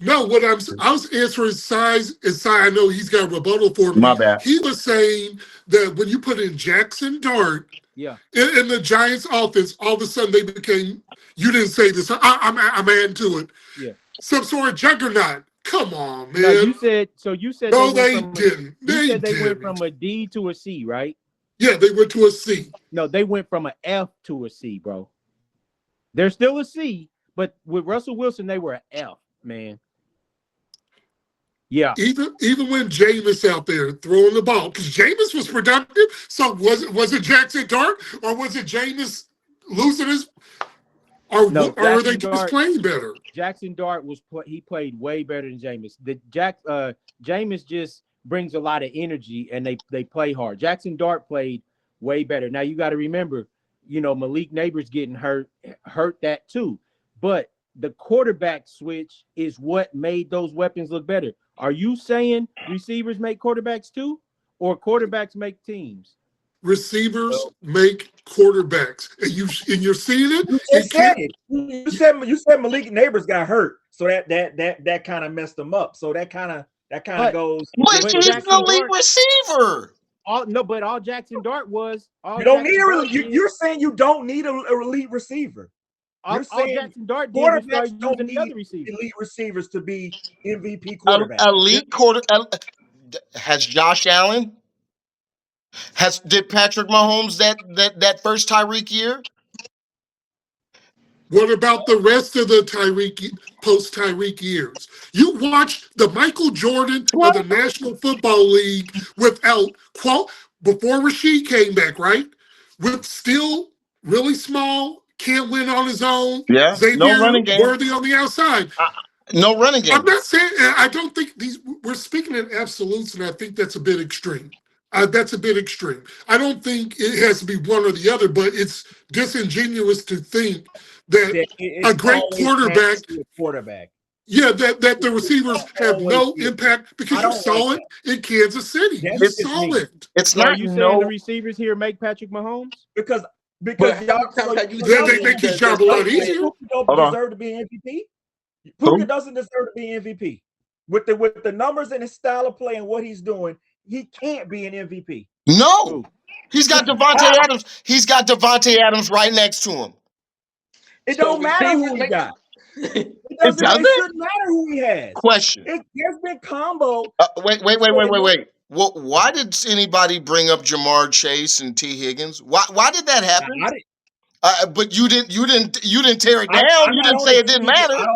no. I was answering size and size. I know he's got a rebuttal for My me. bad. He was saying that when you put in Jackson Dart yeah, in the Giants offense, all of a sudden they became. You didn't say this. I'm adding to it. yeah. Some sort of juggernaut. Come on, No, man. you said they No, went they from didn't. you They said they went from didn't. a D to a C, right? Yeah, they went to a C. No, they went from an F to a C, bro. They're still a C, but with Russell Wilson, they were an F, man. Yeah. Even when Jameis out there throwing the ball, because Jameis was productive. So was it Jackson Dart or was it Jameis losing his or No, are they just playing better? Jackson Dart he played way better than Jameis. Jameis just brings a lot of energy and they play hard. Jackson Dart played way better. Now you got to remember, Malik Neighbors getting hurt that too. But the quarterback switch is what made those weapons look better. Are you saying receivers make quarterbacks too, or quarterbacks make teams? Receivers make quarterbacks, and you're seeing it. You just said it. You said Malik Neighbors got hurt, so that kind of messed him up. So that kind of goes. But But he's an Jackson elite Dart, receiver. but all Jackson Dart was all You don't Jackson need Dart did- you're saying you don't need a elite receiver. all, You're all saying Jackson Dart did was start quarterbacks don't using the need other receivers. elite receivers to be MVP quarterbacks. Elite quarter has Josh Allen. Did Patrick Mahomes that first Tyreek year? What about the rest of the post Tyreek years? You watched the Michael Jordan of What? the National Football League without before Rashid came back, right? With still really small, can't win on his own. Yeah, no Xavier running game. Worthy on the outside. No running I'm game. not saying, I don't think these, we're speaking in absolutes, and I think that's a bit extreme. That's a bit extreme. I don't think it has to be one or the other, but it's disingenuous to think that That a it's great always has quarterback, to be a quarterback. yeah, that the It's receivers gonna have always no be a quarterback. impact, I because you don't like saw it that. in Kansas City. That's You It, just saw me. it. it's So are not you saying the no. receivers here make Patrick Mahomes? Because But how y'all, many times have you They, y'all they seen make his saying the job a lot y'all saying statement? easier. Puka don't Hold on. deserve to be MVP. Puka Who? doesn't deserve to be MVP. With the numbers and his style of play and what he's doing, he can't be an MVP. No. Who? He's got Devontae How? Adams. He's got Devontae Adams right next to him. It So don't matter receivers who he make got. the It It doesn't? shouldn't matter who he has. Question. There's been combo. Wait. Well, why did anybody bring up Jamar Chase and T. Higgins? Why did that happen? I, But you didn't tear it I, down. I'm You not didn't on say the it didn't T. Higgins. matter.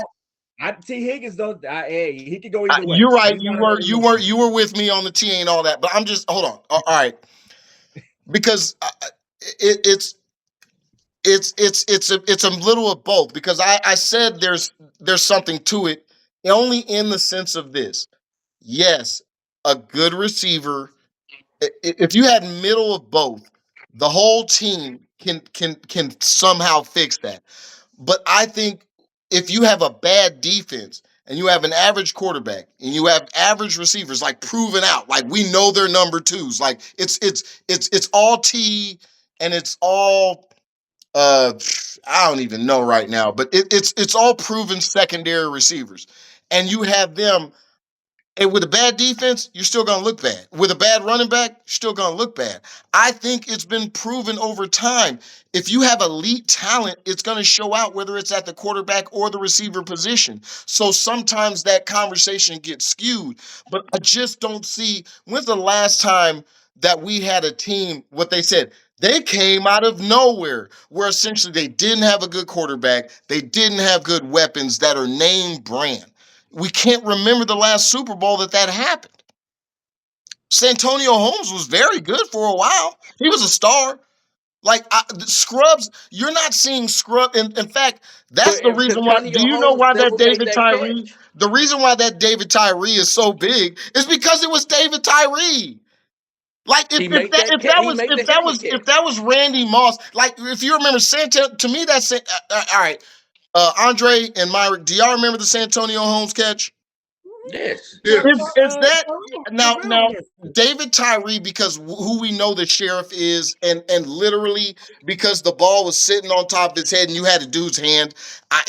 T. Higgins don't. Hey, he could go either way. You're right. He's not a number one. You were with me on the T and all that. But I'm just hold on. All right, because it, it's a little of both. Because I said there's something to it, only in the sense of this. Yes, a good receiver. If you had middle of both, the whole team can somehow fix that. But I think if you have a bad defense and you have an average quarterback and you have average receivers, like proven out, like we know they're number twos, like it's all T and it's all uh I don't even know right now, but it's all proven secondary receivers, and you have them. And with a bad defense, you're still going to look bad. With a bad running back, you're still going to look bad. I think it's been proven over time. If you have elite talent, it's going to show out whether it's at the quarterback or the receiver position. So sometimes that conversation gets skewed. But I just don't see when's the last time that we had a team, what they said, they came out of nowhere, where essentially they didn't have a good quarterback, they didn't have good weapons that are name brand. We can't remember the last Super Bowl that happened. Santonio Holmes was very good for a while. He was a star. Like Scrubs, you're not seeing Scrub. In fact, that's but the if reason why. Do Santonio you know Holmes why that never made David that Tyree? catch, The reason why that David Tyree is so big is because it was David Tyree. Like he made that catch. He made the heavy if catch. that was Randy Moss, like if you remember Santa, to me that's all right. Andre and Myrick, do y'all remember the Santonio Holmes catch? Yes. Yes. Is that now Yes. David Tyree, because who we know the sheriff is, and literally because the ball was sitting on top of his head and you had a dude's hand,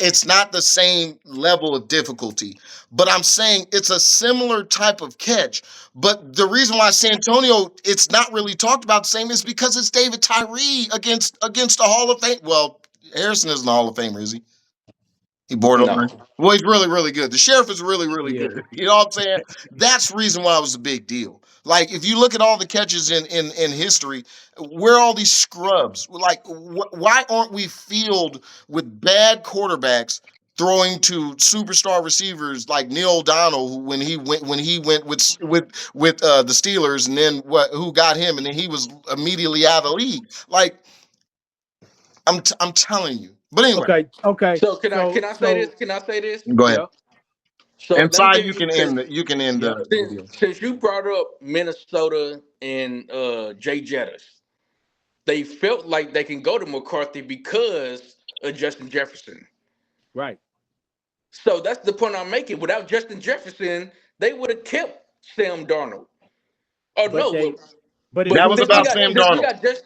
it's not the same level of difficulty. But I'm saying it's a similar type of catch. But the reason why Santonio it's not really talked about the same is because it's David Tyree against the Hall of Fame. Well, Harrison isn't a Hall of Famer, is he? He borderline. No. Well, he's really, really good. The sheriff is really, really Yeah. good. You know what I'm saying? That's the reason why it was a big deal. Like, if you look at all the catches in history, where are all these scrubs? Like, why aren't we filled with bad quarterbacks throwing to superstar receivers like Neil O'Donnell, when he went with the Steelers, and then who got him, and then he was immediately out of the league. Like, I'm telling you. But anyway, Okay. So can I say this? So Can I say this? go ahead. yep, So And let me Si, give you you can end yep. the deal. since you brought up Minnesota and Jay Jettis, they felt like they can go to McCarthy because of Justin Jefferson. Right. So that's the point I'm making. Without Justin Jefferson, they would have kept Sam Darnold. Oh But no, they but it That but was proved about Sam since we Darnold. got just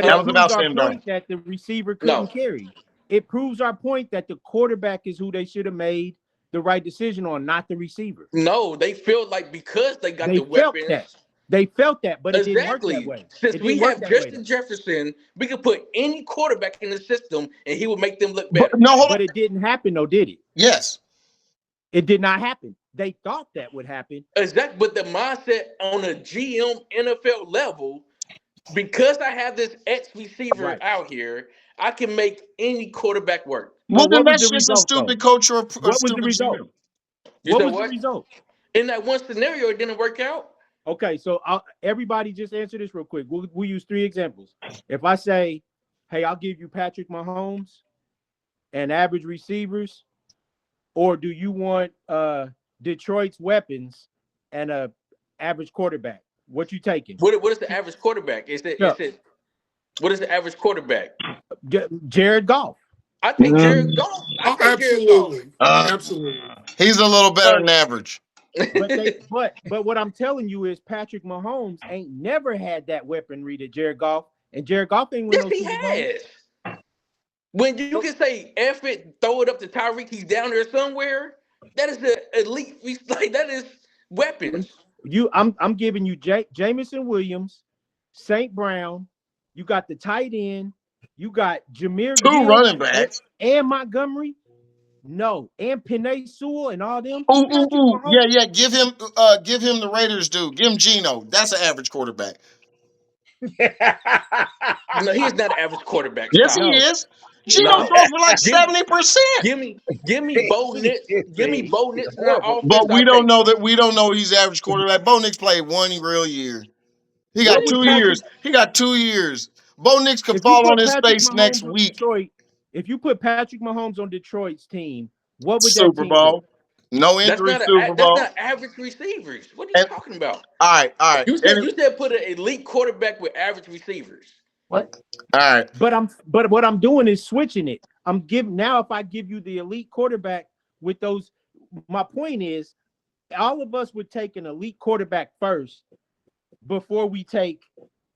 That huh? was about our Sam Darnold. point that the receiver couldn't No, carry. It proves our point that the quarterback is who they should have made the right decision on, not the receiver. no, they feel like because they got They the felt that. weapons. They felt that, but it didn't work that Exactly. way. Since It we didn't work have that way though. Justin Jefferson, we could put any quarterback in the system and he would make them look But better. no, hold on. But it didn't happen though, did it? Yes. It did not happen. They thought that would happen. Exactly. But the mindset on a GM NFL level, because I have this X receiver Right. out here, I can make any quarterback work. Well, But then what was that's the just a result though? stupid coach or a What was the stupid result? GM. You What said was the what? result? In that one scenario, it didn't work out. Okay, so everybody just answer this real quick. We'll use three examples. If I say, hey, I'll give you Patrick Mahomes and average receivers, or do you want Detroit's weapons and a average quarterback? What you taking? What is the average quarterback? Chuck, What is the average quarterback? Jared Goff. I take Jared Mm, Goff. I Oh, take Jared Goff. absolutely, uh, absolutely. he's a little better than average. But what I'm telling you is Patrick Mahomes ain't never had that weaponry to Jared Goff, and Jared Goff ain't win Yes, no he Super Bowl. has. When you can say F it, throw it up to Tyreek, he's down there somewhere. That is the elite. Like that is When weapons. I'm giving you Jamison Williams, St. Brown. You got the tight end. You got Jameer Two Gibbs running backs. and Montgomery. No, and Penei Sewell and all them. Ooh, ooh, Patrick ooh. Mahomes. Yeah, yeah. Give him the Raiders dude. Give him Geno. That's an average quarterback. No, he is not an average quarterback. Yes, he Stop. No, is. Geno No. throws for like Give 70%. give me give me Bo Nix. Give me Bo Nix more Horrible. offense. But I we don't take know him. that we don't know he's average quarterback. Bo Nix played one real year. He got what Really? would 2 years. Patrick? He got 2 years. Bo Nix could If you fall on put his Patrick face next Mahomes on week. Detroit, if you put Patrick Mahomes on Detroit's team, what would that Super team look? Bowl. No injury Super That's Bowl. not average receivers. What are you And talking about? all right, all right. You said put an elite quarterback with average receivers. What? All right. But what I'm doing is switching it. I'm giving now if I give you the elite quarterback with those, my point is all of us would take an elite quarterback first before we take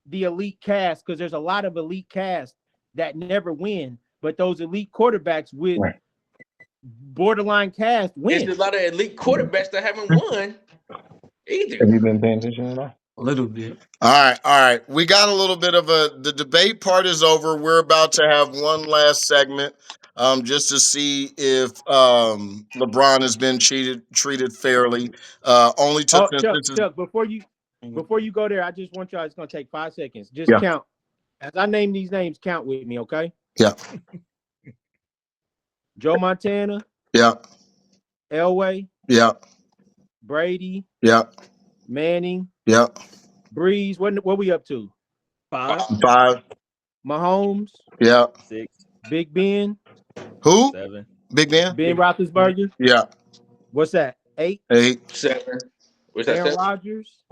the elite cast because there's a lot of elite cast that never win, but those elite quarterbacks with Right. borderline cast It's win. a lot of elite quarterbacks that haven't won either. Have you been paying attention at all? A little bit. All right, all right. We got a little bit of the debate part is over. We're about to have one last segment, just to see if LeBron has been treated fairly. Only to Oh, since Chuck, this is Chuck, before you go there, I just want y'all. It's gonna take 5 seconds. Just yeah, count as I name these names. Count with me, okay? yeah, Joe Montana, yeah, Elway, yeah, Brady, yeah, Manning, yeah. Breeze. What we up to? Five, 5, Mahomes, yeah. six, Big Ben, Who? seven, Big Ben? Ben Roethlisberger. Yeah. What's that? 8. 8, Seven. What's that? Aaron Seven. Rodgers.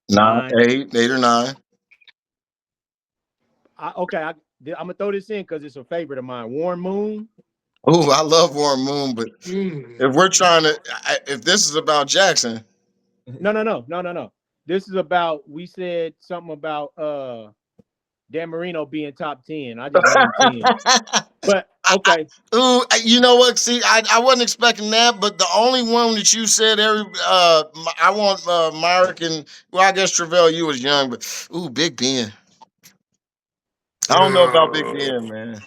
9, nine. 8 or 9. Okay, I'm gonna throw this in because it's a favorite of mine. Warren Moon. Ooh, I love Warren Moon, but Mm. if we're trying to, if this is about Jackson, No. This is about. We said something about Dan Marino being top 10. I just named 10. But I, okay, you know what? See, I wasn't expecting that, but the only one that you said I want Myrick and well, I guess Travell, you was young, but ooh, Big Ben. I don't know about Big Ben, man.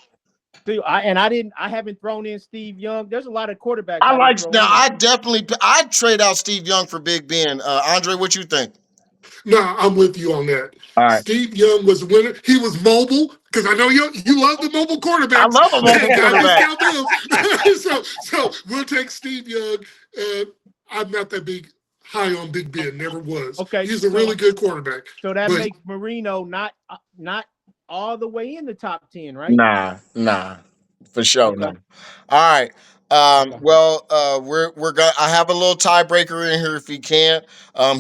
see, I haven't thrown in Steve Young. There's a lot of quarterbacks I I didn't like throw now. in. I'd trade out Steve Young for Big Ben. Andre, what you think? No, I'm with you on that. All right, Steve Young was a winner. He was mobile because I know you love the mobile I quarterbacks. love a mobile God quarterback. discount them. so we'll take Steve Young. I'm not that big high on Big Ben. Never was. Okay, He's a so really good quarterback, so that but makes Marino not all the way in the top 10, right? Nah, for sure, Okay. no. All right. Okay. Well, we're gonna. I have a little tiebreaker in here if he can't.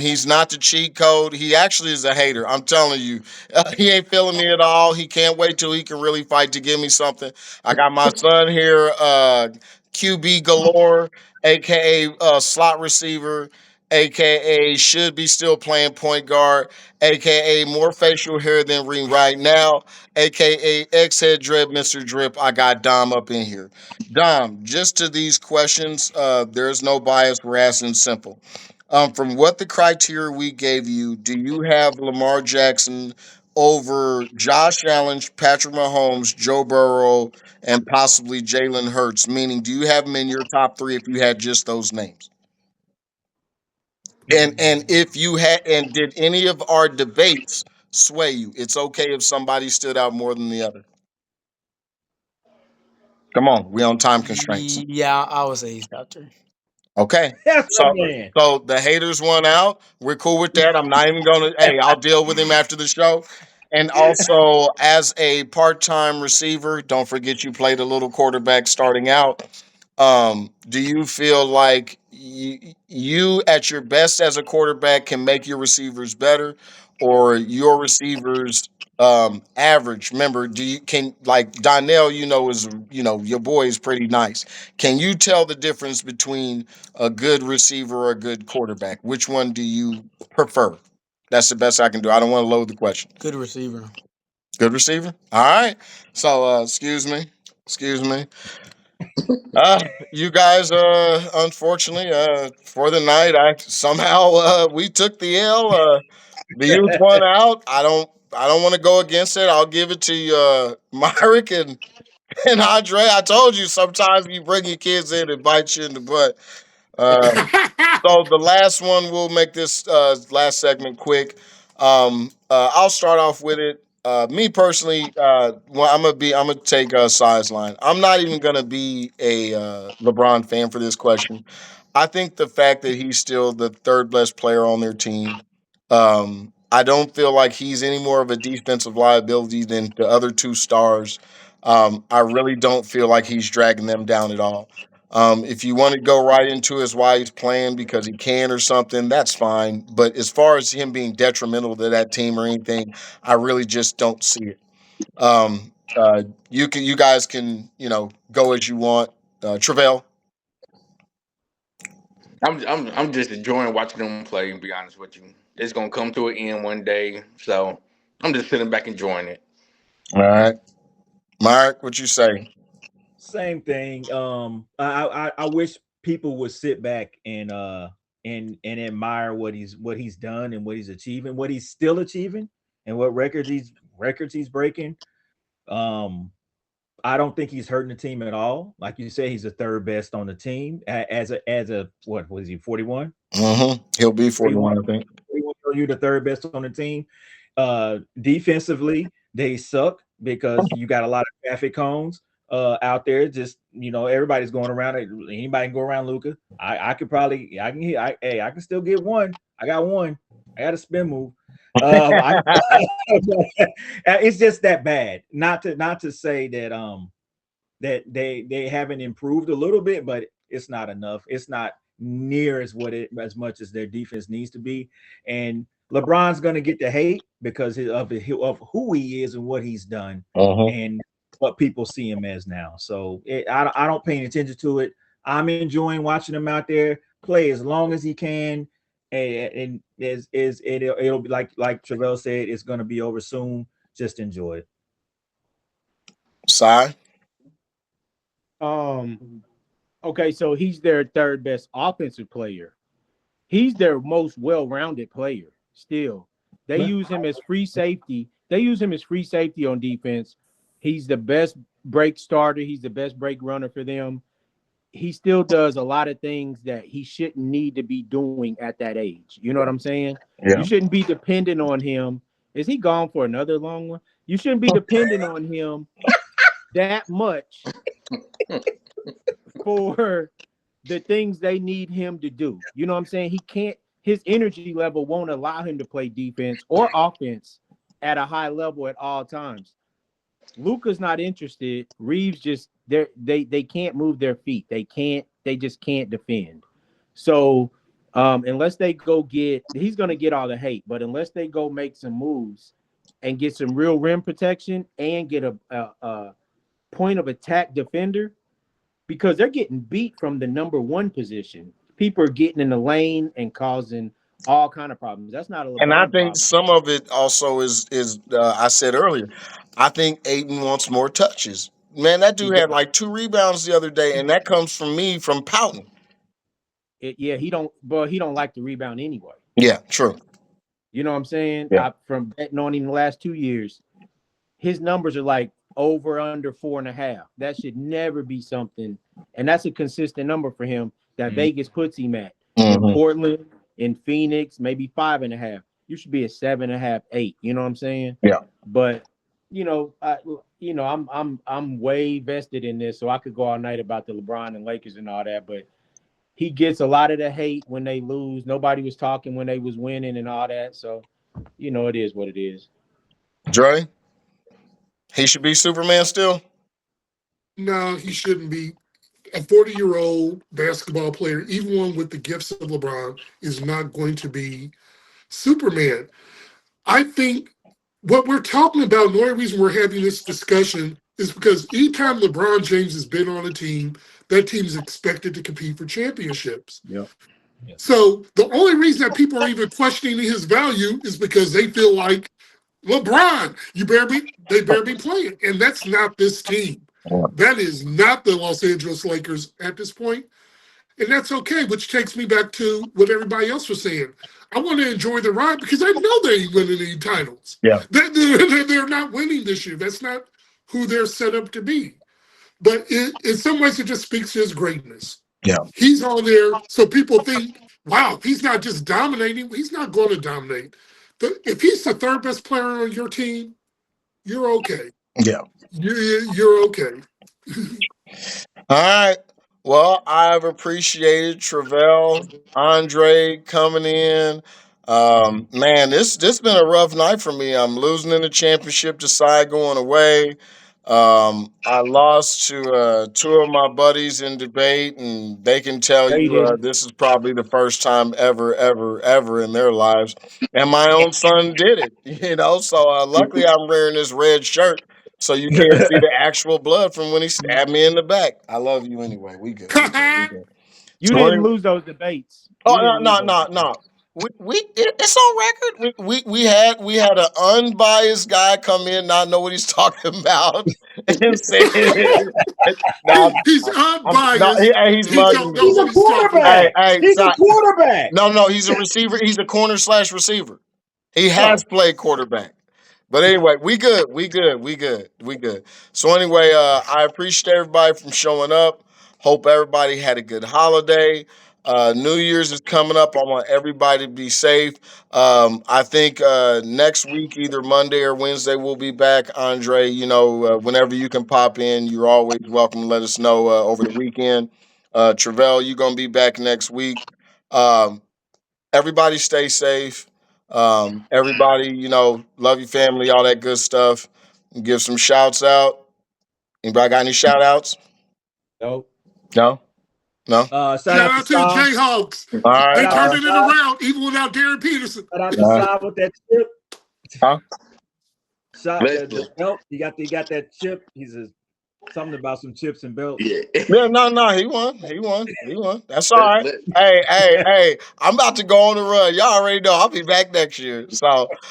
He's not the cheat code. He actually is a hater. I'm telling you, he ain't feeling me at all. He can't wait till he can really fight to give me something. I got my son here, QB galore, aka slot receiver, aka should be still playing point guard, aka more facial hair than Reem right now, aka X Head Drip, Mr. Drip. I got Dom up in here. Dom, just to these questions, there's no bias. We're asking simple. From what the criteria we gave you, do you have Lamar Jackson over Josh Allen, Patrick Mahomes, Joe Burrow, and possibly Jalen Hurts? Meaning, do you have him in your top three if you had just those names? And if you had and did any of our debates sway you? It's okay if somebody stood out more than the other. Come on, we on time constraints. Yeah, I would say he's top three. Okay. That's So my man. so the haters won out. We're cool with that. I'm not even gonna hey, I'll deal with him after the show. And also as a part-time receiver, don't forget you played a little quarterback starting out. Do you feel like you at your best as a quarterback can make your receivers better, or your receivers average? Remember, do you can like Donnell, is your boy is pretty nice. Can you tell the difference between a good receiver or a good quarterback? Which one do you prefer? That's the best I can do. I don't want to load the question. Good receiver. Good receiver. All right. So excuse me. You guys, unfortunately, for the night, I somehow we took the L. The youth won out. I don't want to go against it. I'll give it to you, Myrick and Andre. I told you sometimes you bring your kids in and bite you in the butt. Uh, so the last one, we'll make this last segment quick. I'll start off with it. Me personally, well, I'm gonna take a sideline. I'm not even gonna be a LeBron fan for this question. I think the fact that he's still the third best player on their team, I don't feel like he's any more of a defensive liability than the other two stars. I really don't feel like he's dragging them down at all. If you want to go right into his why he's playing because he can or something, that's fine. But as far as him being detrimental to that team or anything, I really just don't see it. You guys can go as you want. Travell. I'm just enjoying watching them play. And be honest with you, it's gonna come to an end one day. So I'm just sitting back enjoying it. All right, Mark, what you say? Same thing. I wish people would sit back and admire what he's done and what he's achieving, what he's still achieving, and what records he's breaking. Um, I don't think he's hurting the team at all. Like you said, he's the third best on the team as a what was he 41? He'll be 41. 41, I think. You the third best on the team. Defensively, they suck because you got a lot of traffic cones out there. Just everybody's going around it. Anybody can go around Luca. I could probably I can hit. I can still get one. I got one. I got a spin move. I it's just that bad. Not to say that they haven't improved a little bit, but it's not enough. It's not near as much as their defense needs to be. And LeBron's going to get the hate because of who he is and what he's done Uh-huh. and what people see him as now. So I don't pay any attention to it. I'm enjoying watching him out there play as long as he can. And it'll be like Travell said, it's going to be over soon. Just enjoy it. Sai. Um, okay, so he's their third best offensive player. He's their most well-rounded player still. They use him as free safety. They use him as free safety on defense. He's the best break starter. He's the best break runner for them. He still does a lot of things that he shouldn't need to be doing at that age. You know what I'm saying? You Yeah. shouldn't be dependent on him. Is he gone for another long one? You shouldn't be dependent on him that much for the things they need him to do. You know what I'm saying? He can't, his energy level won't allow him to play defense or offense at a high level at all times. Luca's not interested. Reeves just they can't move their feet. They just can't defend. So unless they go get, he's gonna get all the hate, but unless they go make some moves and get some real rim protection and get a point of attack defender, because they're getting beat from the number one position. People are getting in the lane and causing all kind of problems. That's not a And I LeBron think problem. some of it also is I said earlier. I think Aiden wants more touches. Man, that He dude does had like 2 rebounds the other day, and that comes from me from pouting. it. Yeah, he don't like the rebound anyway. Yeah, true. You know what I'm saying? Yeah. I from betting on him the last 2 years, his numbers are like over under 4.5. That should never be something, and that's a consistent number for him that Mm. Vegas puts him at. In Hmm. Portland, in Phoenix, maybe 5.5. You should be at 7.5, 8. You know what I'm saying? Yeah. But I'm way vested in this, so I could go all night about the LeBron and Lakers and all that. But he gets a lot of the hate when they lose. Nobody was talking when they was winning and all that. So, it is what it is. Dre, he should be Superman still. No, he shouldn't be. A 40-year-old basketball player, even one with the gifts of LeBron, is not going to be Superman. I think what we're talking about, the only reason we're having this discussion is because anytime LeBron James has been on a team, that team is expected to compete for championships. Yep. So the only reason that people are even questioning his value is because they feel like LeBron, they better be playing. And that's not this team. That is not the Los Angeles Lakers at this point. And that's okay, which takes me back to what everybody else was saying. I want to enjoy the ride because I know they ain't winning any titles. Yeah. They're not winning this year. That's not who they're set up to be. But in some ways, it just speaks to his greatness. Yeah. He's on there, so people think, wow, he's not just dominating. He's not going to dominate. But if he's the third best player on your team, you're okay. Yeah. You're okay. All right. Well, I've appreciated Travell, Andre coming in. Man, this been a rough night for me. I'm losing in the championship to side going away. I lost to two of my buddies in debate, and they can tell No, you you didn't. this is probably the first time ever, ever, ever in their lives. And my own son did it, So luckily, I'm wearing this red shirt so you can't see the actual blood from when he stabbed me in the back. I love you anyway. We good. We good. We good. You So didn't anyway, lose those debates. oh You didn't lose no those no no debates. no. It's on record. We had an unbiased guy come in, not know what he's talking about, and say, "No, He's no, unbiased. he's He mugging don't know me." He's a what he's talking Hey, quarterback. about. hey, He's a quarterback. no, he's a receiver. He's a corner/receiver. He has Oh, played quarterback. But anyway, we good. We good. We good. We good. So anyway, I appreciate everybody from showing up. Hope everybody had a good holiday. New Year's is coming up. I want everybody to be safe. I think next week, either Monday or Wednesday, we'll be back. Andre, whenever you can pop in, you're always welcome to let us know over the weekend. Travell, you're gonna be back next week. Um, Everybody stay safe. Everybody, love your family, all that good stuff. Give some shouts out. Anybody got any shout outs? Nope. No? No? shout Shout out to out to the Saw. Jayhawks. All right, They Shout out all to right. turning it Saw. around even without Darren Peterson. Shout out to All right. Saw with that chip. Huh? Shot Let's the belt. He got that chip. He says something about some chips and belts. yeah. Yeah, no, he won. He won. He won. That's all Let's right. let Hey, I'm about to go on the run. Y'all already know I'll be back next year.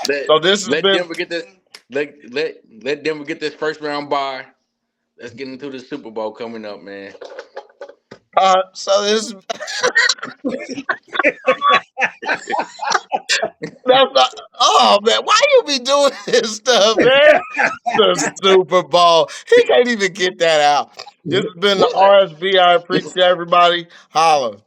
let So this has let been Denver get this. Let Denver get this first round bye. Let's get into the Super Bowl coming up, man. so this that's not, oh man, why you be doing this stuff, man? The Super Bowl. He can't even get that out. This has been the What? RSB. I appreciate everybody. Holla.